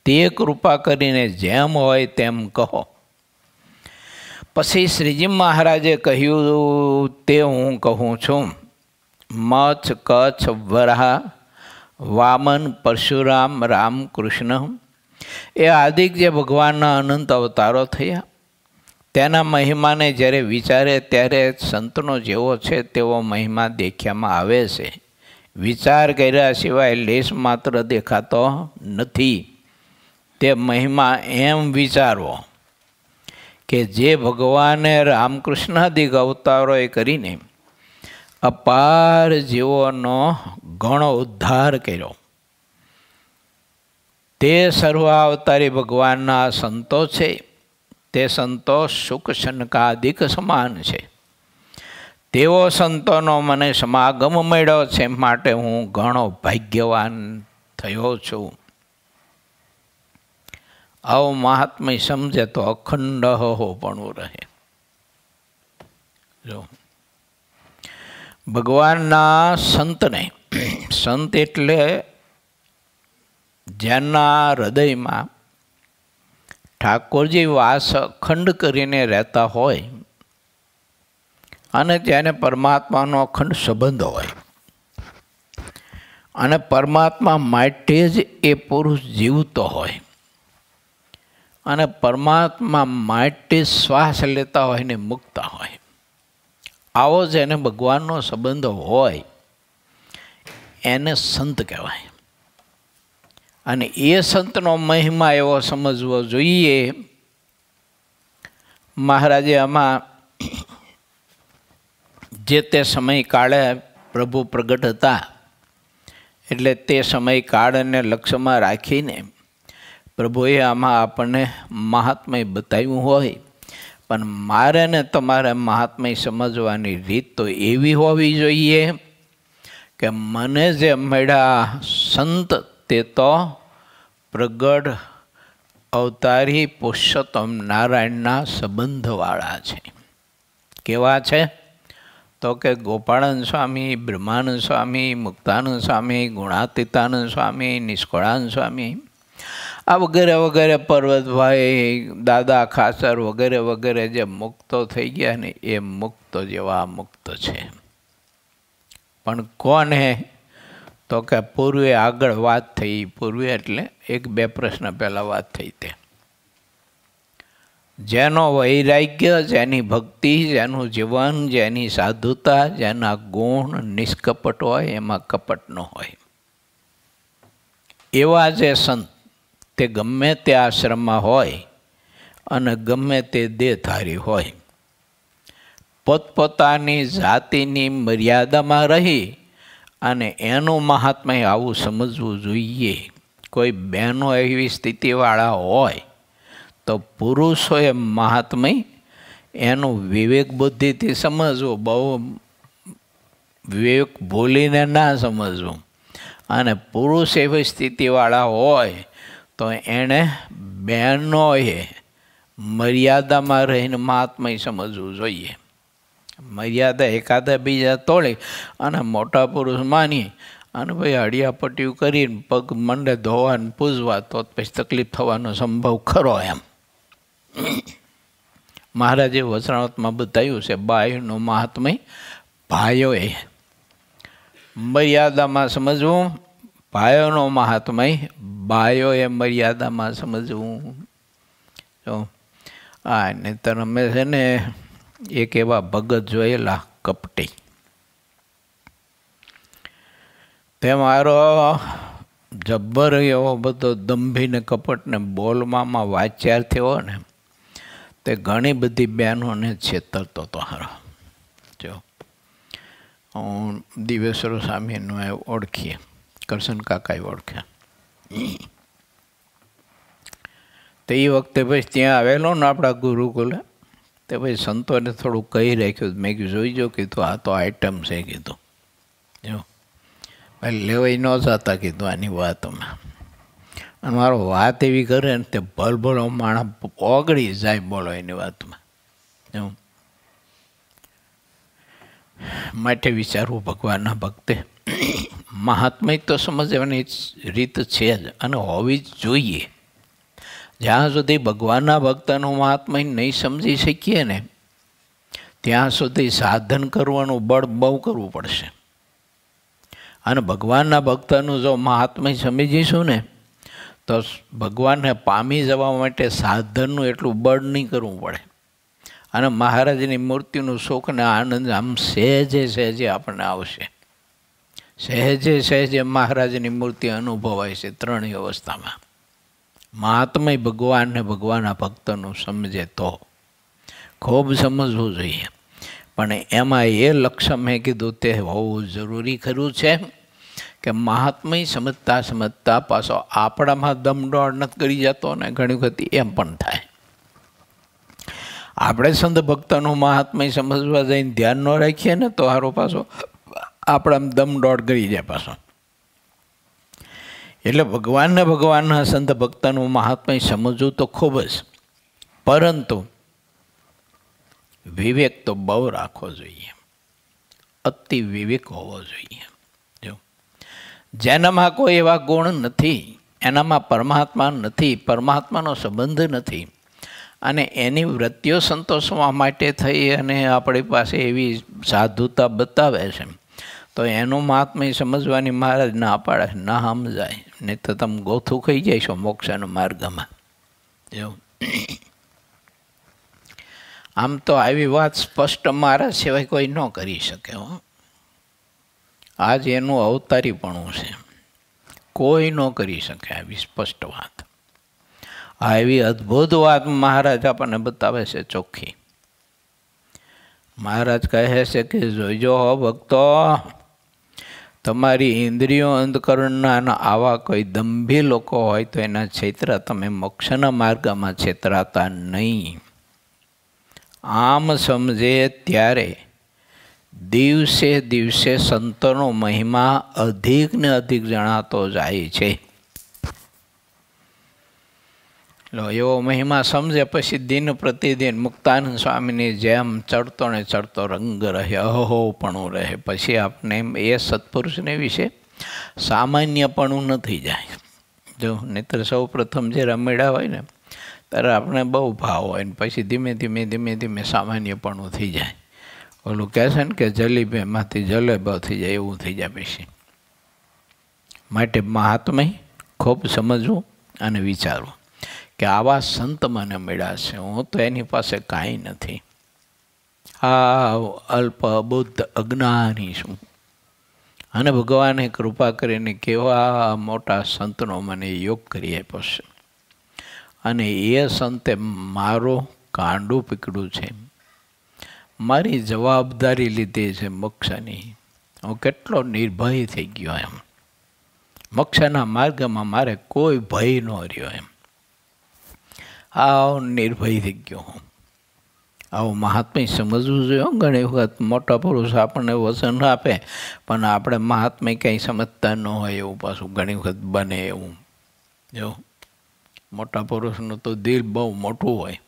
તે કૃપા કરીને જેમ હોય તેમ કહો. પછી શ્રીજી મહારાજે કહ્યું તે હું કહું છું. મચ્છ, કચ્છ, વરાહ, વામન, પરશુરામ, રામ, કૃષ્ણ એ આદિક જે ભગવાનના અનંત અવતારો થયા તેના મહિમાને જ્યારે વિચારે ત્યારે સંતનો જેવો છે તેવો મહિમા દેખ્યામાં આવે છે. વિચાર કર્યા સિવાય લેશ માત્ર દેખાતો નથી. તે મહિમા એમ વિચારવો કે જે ભગવાને રામકૃષ્ણાદિક અવતારોએ કરીને અપાર જીવોનો ઘણો ઉદ્ધાર કર્યો, તે સર્વાવતારી ભગવાનના સંતો છે. તે સંતો શુક શનકાદિક સમાન છે. તેવો સંતોનો મને સમાગમ મળ્યો છે, માટે હું ઘણો ભાગ્યવાન થયો છું. આવો મહાત્મય સમજે તો અખંડ હોપણું રહે. જો ભગવાનના સંતને, સંત એટલે જેના હૃદયમાં ઠાકોરજી વાસ અખંડ કરીને રહેતા હોય અને તેને પરમાત્માનો અખંડ સંબંધ હોય અને પરમાત્મા માટે જ એ પુરુષ જીવતો હોય અને પરમાત્મા માટે શ્વાસ લેતા હોય ને મૂકતા હોય, આવો જેને ભગવાનનો સંબંધ હોય એને સંત કહેવાય. અને એ સંતનો મહિમા એવો સમજવો જોઈએ. મહારાજે આમાં જે તે સમય કાળે પ્રભુ પ્રગટ હતા એટલે તે સમય કાળને લક્ષ્યમાં રાખીને પ્રભુએ આમાં આપણને મહાત્મય બતાવ્યું હોય. પણ મારે ને તમારે મહાત્મય સમજવાની રીત તો એવી હોવી જોઈએ કે મને જે મળ્યા સંત તે તો પ્રગટ અવતારી પુરુષોત્તમ નારાયણના સંબંધવાળા છે. કેવા છે? તો કે ગોપાળાનંદ સ્વામી, બ્રહ્માનંદ સ્વામી, મુક્તાનંદ સ્વામી, ગુણાતીતાનંદ સ્વામી, નિષ્કળાનંદ સ્વામી, આ વગેરે વગેરે, પર્વતભાઈ, દાદા ખાસર વગેરે વગેરે જે મુક્તો થઈ ગયા ને એ મુક્તો જેવા મુક્ત છે. પણ કોને? તો કે પૂર્વે આગળ વાત થઈ. પૂર્વે એટલે 1-2 પ્રશ્ન પહેલાં વાત થઈ. તે જેનો વૈરાગ્ય, જેની ભક્તિ, જેનું જીવન, જેની સાધુતા, જેના ગુણ નિષ્કપટ હોય, એમાં કપટ ન હોય, એવા જે સંત તે ગમે તે આશ્રમમાં હોય અને ગમે તે દેહધારી હોય, પોતપોતાની જાતિની મર્યાદામાં રહી અને એનું મહાત્મય આવું સમજવું જોઈએ. કોઈ બહેનો એવી સ્થિતિવાળા હોય તો પુરુષોએ મહાત્મય એનું વિવેક બુદ્ધિથી સમજવું, બહુ વિવેક ભૂલીને ના સમજવું. અને પુરુષ એવી સ્થિતિવાળા હોય તો એણે બહેનોએ મર્યાદામાં રહીને મહાત્મય સમજવું જોઈએ. મર્યાદા એકાદા બીજા તોડી અને મોટા પુરુષ માની અને ભાઈ હડિયાપટ્ટીઓ કરીને પગ મંડે ધોવા ને પૂજવા તો પછી તકલીફ થવાનો સંભવ ખરો. એમ મહારાજે વચનાવતમાં બતાવ્યું છે બાયુનું મહાત્મય ભાઈઓએ મર્યાદામાં સમજવું, ભાઈઓનો મહાત્મય ભાઈઓએ મર્યાદામાં સમજવું. જો આ નહીંતર અમે છે ને એક એવા ભગત જોયેલા કપટી, તે મારો જબ્બર એવો બધો દંભીને કપટને બોલવામાં વાચ્યાર થયો ને તે ઘણી બધી બહેનોને છેતરતો હતો. હારો જો હું દિવેશ્વર સ્વામીનું ઓળખીએ, કરશન કાકાએ ઓળખ્યા. તો એ વખતે પછી ત્યાં આવેલો ને આપણા ગુરુકુલે, તે પછી સંતોને થોડું કહી રાખ્યું. મેં કીધું જોઈજો, કીધું આ તો આઈટમ છે, કીધું જો ભાઈ લેવાઈ ન જતા, કીધું આની વાતમાં. અને મારો વાત એવી કરે ને તે ભલભલો માણસ ઓગળી જાય બોલો એની વાતમાં. જો માટે વિચારવું ભગવાનના ભક્તે મહાત્મય તો સમજવાની રીત છે જ અને હોવી જ જોઈએ. જ્યાં સુધી ભગવાનના ભક્તનું મહાત્મય નહીં સમજી શકીએ ને ત્યાં સુધી સાધન કરવાનું બળ બહુ કરવું પડશે. અને ભગવાનના ભક્તનું જો મહાત્મ્ય સમજીશું ને તો ભગવાનને પામી જવા માટે સાધનનું એટલું બળ નહીં કરવું પડે. અને મહારાજની મૂર્તિનું સુખ ને આનંદ આમ સહેજે સહેજે આપણને આવશે. સહેજે સહેજે મહારાજની મૂર્તિ અનુભવાય છે ત્રણેય અવસ્થામાં. મહાત્મય ભગવાનને ભગવાનના ભક્તનું સમજે તો ખૂબ સમજવું જોઈએ. પણ એમાં એ લક્ષ્ય મેં કીધું તે હોવું જરૂરી ખરું છે કે મહાત્મય સમજતા સમજતા પાછો આપણામાં દમડોળ નથી કરી જતો ને ઘણી વખત એમ પણ થાય. આપણે સંત ભક્તનું મહાત્મય સમજવા જઈને ધ્યાન ન રાખીએ ને તો હારો પાછો આપણામાં દમડોળ કરી જાય પાછો. એટલે ભગવાનના સંત ભક્તનું મહાત્મય સમજવું તો ખૂબ જ, પરંતુ વિવેક તો બહુ રાખવો જોઈએ. અતિ વિવેક હોવો જોઈએ. જો જેનામાં કોઈ એવા ગુણ નથી, એનામાં પરમાત્મા નથી, પરમાત્માનો સંબંધ નથી, અને એની વૃત્તિઓ સંતોષવા માટે થઈ અને આપણી પાસે એવી સાધુતા બતાવે છે, તો એનું મહાત્મય સમજવાની મહારાજ ના પાડે, ના સમજાય, નહીં તો તમે ગોથું ખાઈ જાય છો મોક્ષના માર્ગમાં. જો આમ તો આવી વાત સ્પષ્ટ મારા સિવાય કોઈ ન કરી શકે. આજ એનું અવતારીપણું છે, કોઈ ન કરી શકે આવી સ્પષ્ટ વાત. આવી અદ્ભુત વાત મહારાજ આપણને બતાવે છે ચોખ્ખી. મહારાજ કહે છે કે જોઈજો હો ભક્તો, તમારી ઇન્દ્રિયો અંતકરણના આવા કોઈ દંભી લોકો હોય તો એના છેતરા તમે મોક્ષના માર્ગમાં છેતરાતા નહીં. આમ સમજે ત્યારે દિવસે દિવસે સંતોનો મહિમા અધિક ને અધિક જણાતો જાય છે. એવો મહિમા સમજે પછી દિન પ્રતિદિન મુક્તાનંદ સ્વામીની જેમ ચડતો ને ચડતો રંગ રહે, અહોપણું રહે. પછી આપણે એ સત્પુરુષને વિશે સામાન્યપણું નથી જાય. જો નહીતર સૌ પ્રથમ જે રમેડા હોય ને ત્યારે આપણે બહુ ભાવ હોય ને પછી ધીમે ધીમે ધીમે ધીમે સામાન્યપણું થઈ જાય. ઓલું કહે છે ને કે જલેબીમાંથી જલેબો થઈ જાય, એવું થઈ જાય પછી. માટે મહાત્મય ખૂબ સમજવું અને વિચારવું કે આવા સંત મને મળ્યા છે, હું તો એની પાસે કાંઈ નથી, આ અલ્પ બુદ્ધ અજ્ઞાની છું, અને ભગવાને કૃપા કરીને કેવા મોટા સંતનો મને યોગ કરી આપ્યો છે, અને એ સંતે મારો કાંડું પકડ્યું છે, મારી જવાબદારી લીધી છે મોક્ષની. હું કેટલો નિર્ભય થઈ ગયો એમ. મોક્ષના માર્ગમાં મારે કોઈ ભય ન રહ્યો એમ. નિર્ભય થઈ ગયો હું. આવું મહાત્મય સમજવું જોઈએ. ઘણી વખત મોટા પુરુષ આપણને વચન આપે પણ આપણે મહાત્મય કંઈ સમજતા ન હોય એવું પાછું ઘણી વખત બને એવું. જો મોટા પુરુષનું તો દિલ બહુ મોટું હોય,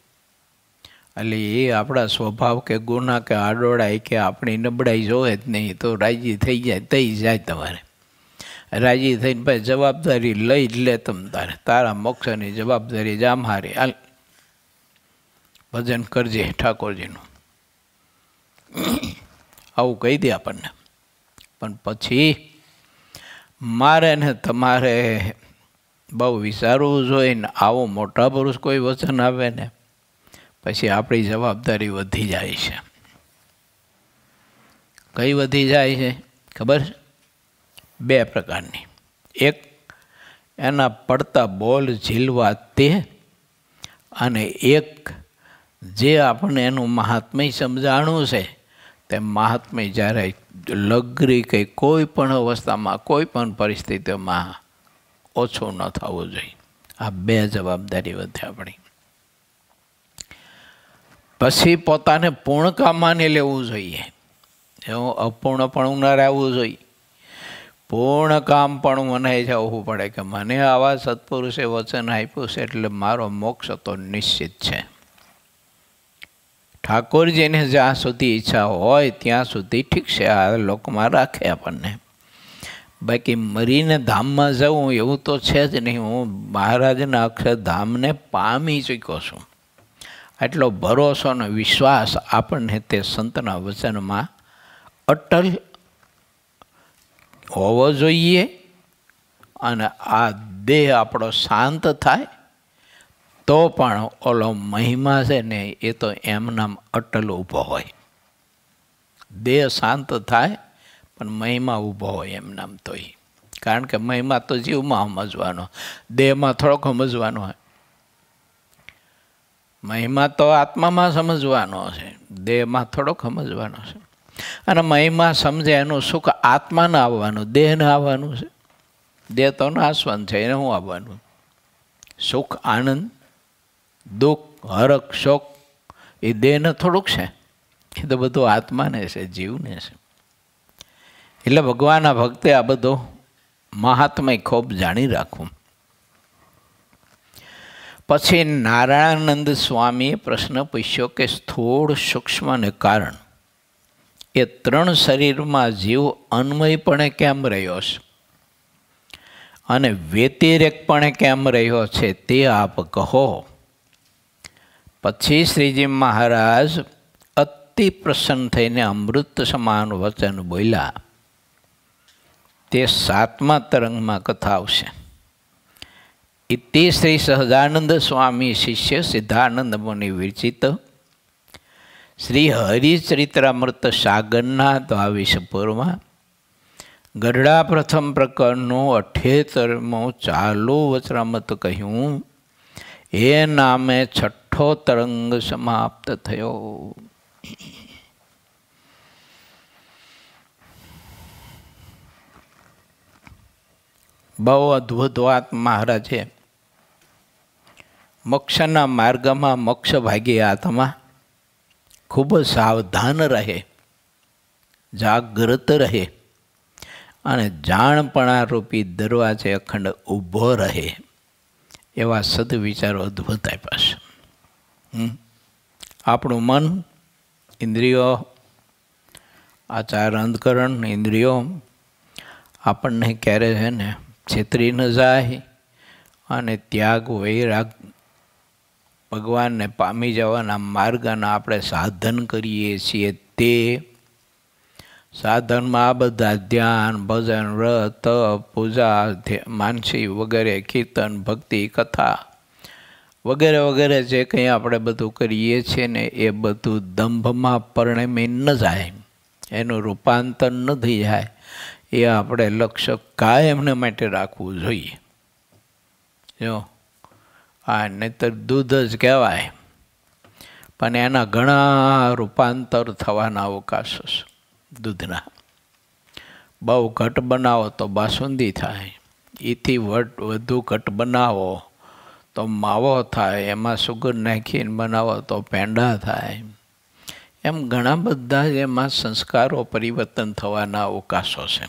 એટલે એ આપણા સ્વભાવ કે ગુના કે આડોળાઈ કે આપણી નબળાઈ જોવે જ નહીં તો રાજી થઈ જાય, થઈ જાય. તમારે રાજી થઈને પછી જવાબદારી લઈ જ લે તમ તારે, તારા મોક્ષની જવાબદારી જામ હારી, હાલ ભજન કરજે ઠાકોરજીનું, આવું કહી દે આપણને. પણ પછી મારે ને તમારે બહુ વિચારવું જોઈએ ને આવો મોટા પુરુષ કોઈ વચન આવે ને પછી આપણી જવાબદારી વધી જાય છે. કઈ વધી જાય છે ખબર? બે પ્રકારની. એક, એના પડતા બોલ ઝીલવા તે, અને એક જે આપણને એનું મહાત્મય સમજાણું છે તે મહાત્મય જ્યારે લગરી કે કોઈ પણ અવસ્થામાં કોઈ પણ પરિસ્થિતિમાં ઓછું ન થવું જોઈએ. આ બે જવાબદારી વધે આપણી. પછી પોતાને પૂર્ણ કામ માની લેવું જોઈએ, એવું અપૂર્ણપણું ન રહેવું જોઈએ. પૂર્ણ કામ પણ મને જવું પડે કે મને આવા સત્પુરુષે વચન આપ્યું છે એટલે મારો મોક્ષ તો નિશ્ચિત છે. ઠાકોરજીને જ્યાં સુધી ઈચ્છા હોય ત્યાં સુધી ઠીક છે, આ લોકમાં રાખે આપણને. બાકી મરીને ધામમાં જવું એવું તો છે જ નહીં. હું મહારાજના અક્ષરધામને પામી ચૂક્યો છું. આટલો ભરોસો અને વિશ્વાસ આપણને તે સંતના વચનમાં અટલ હોવો જોઈએ અને આ દેહ આપણો શાંત થાય તો પણ ઓલો મહિમા છે ને એ તો એમનામ અટલ ઊભો હોય. દેહ શાંત થાય પણ મહિમા ઊભો હોય એમનામ તોય. કારણ કે મહિમા તો જીવમાં સમજવાનો, દેહમાં થોડોક સમજવાનો હોય. મહિમા તો આત્મામાં સમજવાનો છે, દેહમાં થોડોક સમજવાનો છે. અને મહિમા સમજે એનું સુખ આત્માને આવવાનું, દેહને આવવાનું છે. દેહ તો નાશવાનું છે, એને શું આવવાનું? સુખ, આનંદ, દુઃખ, હરખ, શોક એ દેહને થોડુંક છે, એ તો બધું આત્માને છે, જીવને છે. એટલે ભગવાનના ભક્તે આ બધો મહાત્મય ખૂબ જાણી રાખવું. પછી નારાયણાનંદ સ્વામીએ પ્રશ્ન પૂછ્યો કે સ્થૂળ, સૂક્ષ્મ અને કારણ એ ત્રણ શરીરમાં જીવ અન્વયપણે કેમ રહ્યો છે અને વ્યતિરેકપણે કેમ રહ્યો છે તે આપ કહો. પછી શ્રીજી મહારાજ અતિ પ્રસન્ન થઈને અમૃત સમાન વચન બોલ્યા. તે 7મા તરંગમાં કથા આવશે. ઇતિ શ્રી સહજાનંદ સ્વામી શિષ્ય સિદ્ધાનંદ મુનિ વિરચિત શ્રી હરિચરિત્રામૃત સાગરના 22 પૂર્વમાં ગઢડા પ્રથમ પ્રકરણનું 78મું ચાલુ વચનામૃત કહ્યું. એ નામે 6ઠ્ઠો તરંગ સમાપ્ત થયો. બહુ અદ્ભુત વાત મહારાજે મોક્ષના માર્ગમાં મોક્ષભાગી આત્મા ખૂબ સાવધાન રહે, જાગૃત રહે અને જાણપણા રૂપી દરવાજે અખંડ ઊભો રહે એવા સદવિચારો અદ્ભુત આપ્યા છે. આપણું મન, ઇન્દ્રિયો, આ 4 અંતકરણ ઇન્દ્રિયો આપણને ક્યારે છે ને છેતરી ન જાય અને ત્યાગ, વૈરાગ, ભગવાનને પામી જવાના માર્ગના આપણે સાધન કરીએ છીએ. તે સાધનમાં આ બધા ધ્યાન, ભજન, વ્રત, પૂજા, માનસી વગેરે, કીર્તન, ભક્તિ, કથા વગેરે વગેરે જે કંઈ આપણે બધું કરીએ છીએ ને એ બધું દંભમાં પરિણમી ન જાય, એનું રૂપાંતર ન થઈ જાય, એ આપણે લક્ષ્ય કાયમને માટે રાખવું જોઈએ. જો આ નહીંતર દૂધ જ કહેવાય પણ એના ઘણા રૂપાંતર થવાના અવકાશો છે. દૂધના બહુ ઘટ બનાવો તો બાસુંદી થાય, એથી વધુ ઘટ બનાવો તો માવો થાય, એમાં સુગર નાખીને બનાવો તો પેંડા થાય. એમ ઘણા બધા એમાં સંસ્કારો પરિવર્તન થવાના અવકાશો છે.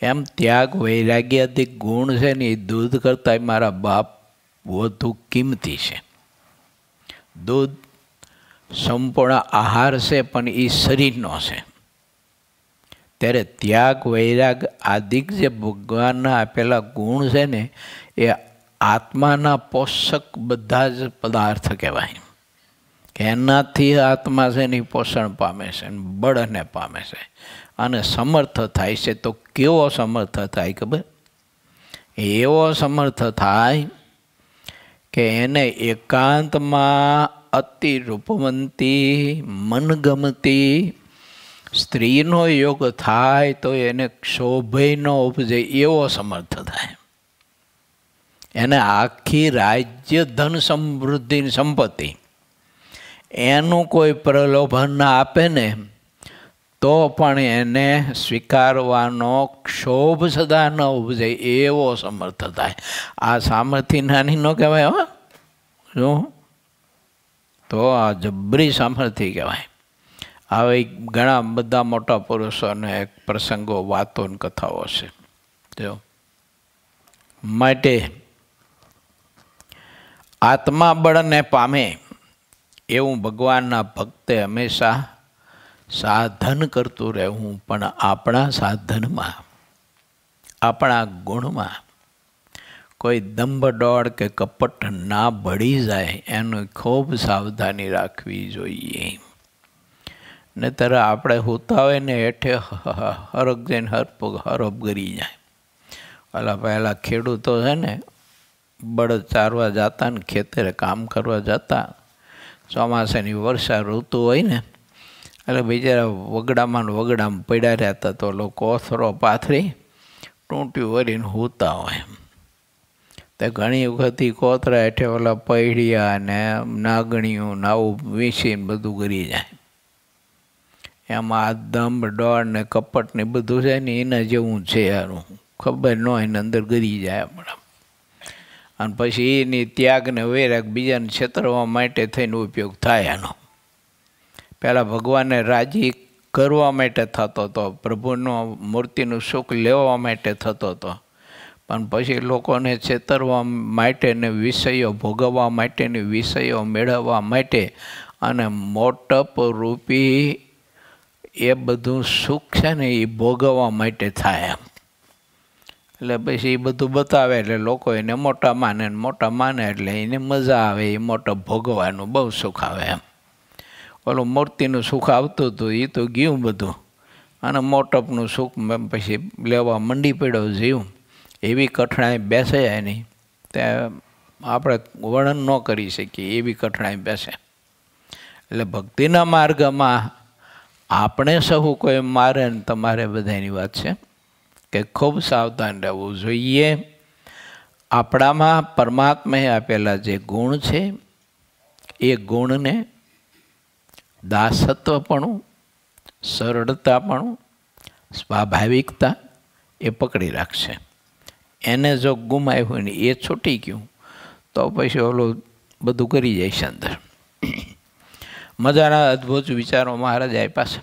એમ ત્યાગ, વૈરાગ્યાદિક ગુણ છે ને એ દૂધ કરતાં મારા બાપ વધુ કિંમતી છે. દૂધ સંપૂર્ણ આહાર છે પણ એ શરીરનો છે. ત્યારે ત્યાગ, વૈરાગ આદિક જે ભગવાનના આપેલા ગુણ છે ને એ આત્માના પોષક બધા જ પદાર્થ કહેવાય. એનાથી આત્મા છે ને પોષણ પામે છે, બળને પામે છે અને સમર્થ થાય છે. તો કેવો સમર્થ થાય ખબર? એવો સમર્થ થાય કે એને એકાંતમાં અતિ રૂપવંતી, મનગમતી સ્ત્રીનો યોગ થાય તો એને ક્ષોભય ન ઉપજે એવો સમર્થ થાય. એને આખી રાજ્ય ધન સમૃદ્ધિ સંપત્તિ એનું કોઈ પ્રલોભન ના આપે ને તો પણ એને સ્વીકારવાનો ક્ષોભ સદા ન ઉપજે એવો સમર્થ થાય. આ સામર્થ્ય નાની ન કહેવાય હો, જો તો આ જબરી સામર્થ્ય કહેવાય. હવે ઘણા બધા મોટા પુરુષોને પ્રસંગો, વાતો ને કથાઓ છે. જો માટે આત્મા બળને પામે એવું ભગવાનના ભક્તે હંમેશા સાધન કરતું રહેવું. પણ આપણા સાધનમાં, આપણા ગુણમાં કોઈ દંભ, દોડ કે કપટ ના ભળી જાય એનું ખૂબ સાવધાની રાખવી જોઈએ. ને ત્યારે આપણે હોતા હોય ને હેઠે હરક જઈને હરપ ગરી જાય. ઓલા પહેલાં ખેડૂતો છે ને બળદ ચારવા જતા ને ખેતરે કામ કરવા જતા, ચોમાસાની વર્ષા ઋતુ હોય ને એટલે બિચારા વગડામાં પડ્યા રહેતા, તો લોકો કોથરો પાથરી ટૂંટ્યું વળીને હોતા હોય. તે ઘણી વખત કોથરા હેઠે ઓલા પૈડિયા ને નાગણીયું ને આવું વીસીને બધું ગરી જાય. એમાં આ દમ દોડ ને કપટ ને બધું છે ને એના જેવું છે યારું, ખબર ન હોય ને અંદર ગરી જાય આપણા. અને પછી એની ત્યાગને વૈરાગ બીજાને છેતરવા માટે થઈને ઉપયોગ થાય એનો. પહેલાં ભગવાનને રાજી કરવા માટે થતો હતો, પ્રભુનો મૂર્તિનું સુખ લેવા માટે થતો હતો, પણ પછી લોકોને છેતરવા માટે ને વિષયો ભોગવવા માટેની વિષયો મેળવવા માટે અને મોટપ રૂપી એ બધું સુખ છે ને એ ભોગવવા માટે થાય એમ. એટલે પછી એ બધું બતાવે એટલે લોકો એને મોટા માને એટલે એને મજા આવે, એ મોટપ ભોગવવાનું બહુ સુખ આવે એમ. ઓલું મૂર્તિનું સુખ આવતું હતું એ તો ગયું બધું, અને મોટપનું સુખ પછી લેવા મંડી પડ્યો જીવ. એવી કઠણાઈ બેસે એની ત્યાં આપણે વર્ણન ન કરી શકીએ, એવી કઠણાઈ બેસે. એટલે ભક્તિના માર્ગમાં આપણે સહુ કોઈ મારે ને તમારે બધાની વાત છે કે ખૂબ સાવધાન રહેવું જોઈએ. આપણામાં પરમાત્માએ આપેલા જે ગુણ છે એ ગુણને દાસત્વપણું, સરળતાપણું, સ્વાભાવિકતા એ પકડી રાખશે. એને જો ગુમાવ્યું ને એ છૂટી ગયું તો પછી ઓલું બધું કરી જાય છે અંદર. મજાના અદ્ભુત વિચારો મહારાજ આપ્યા છે.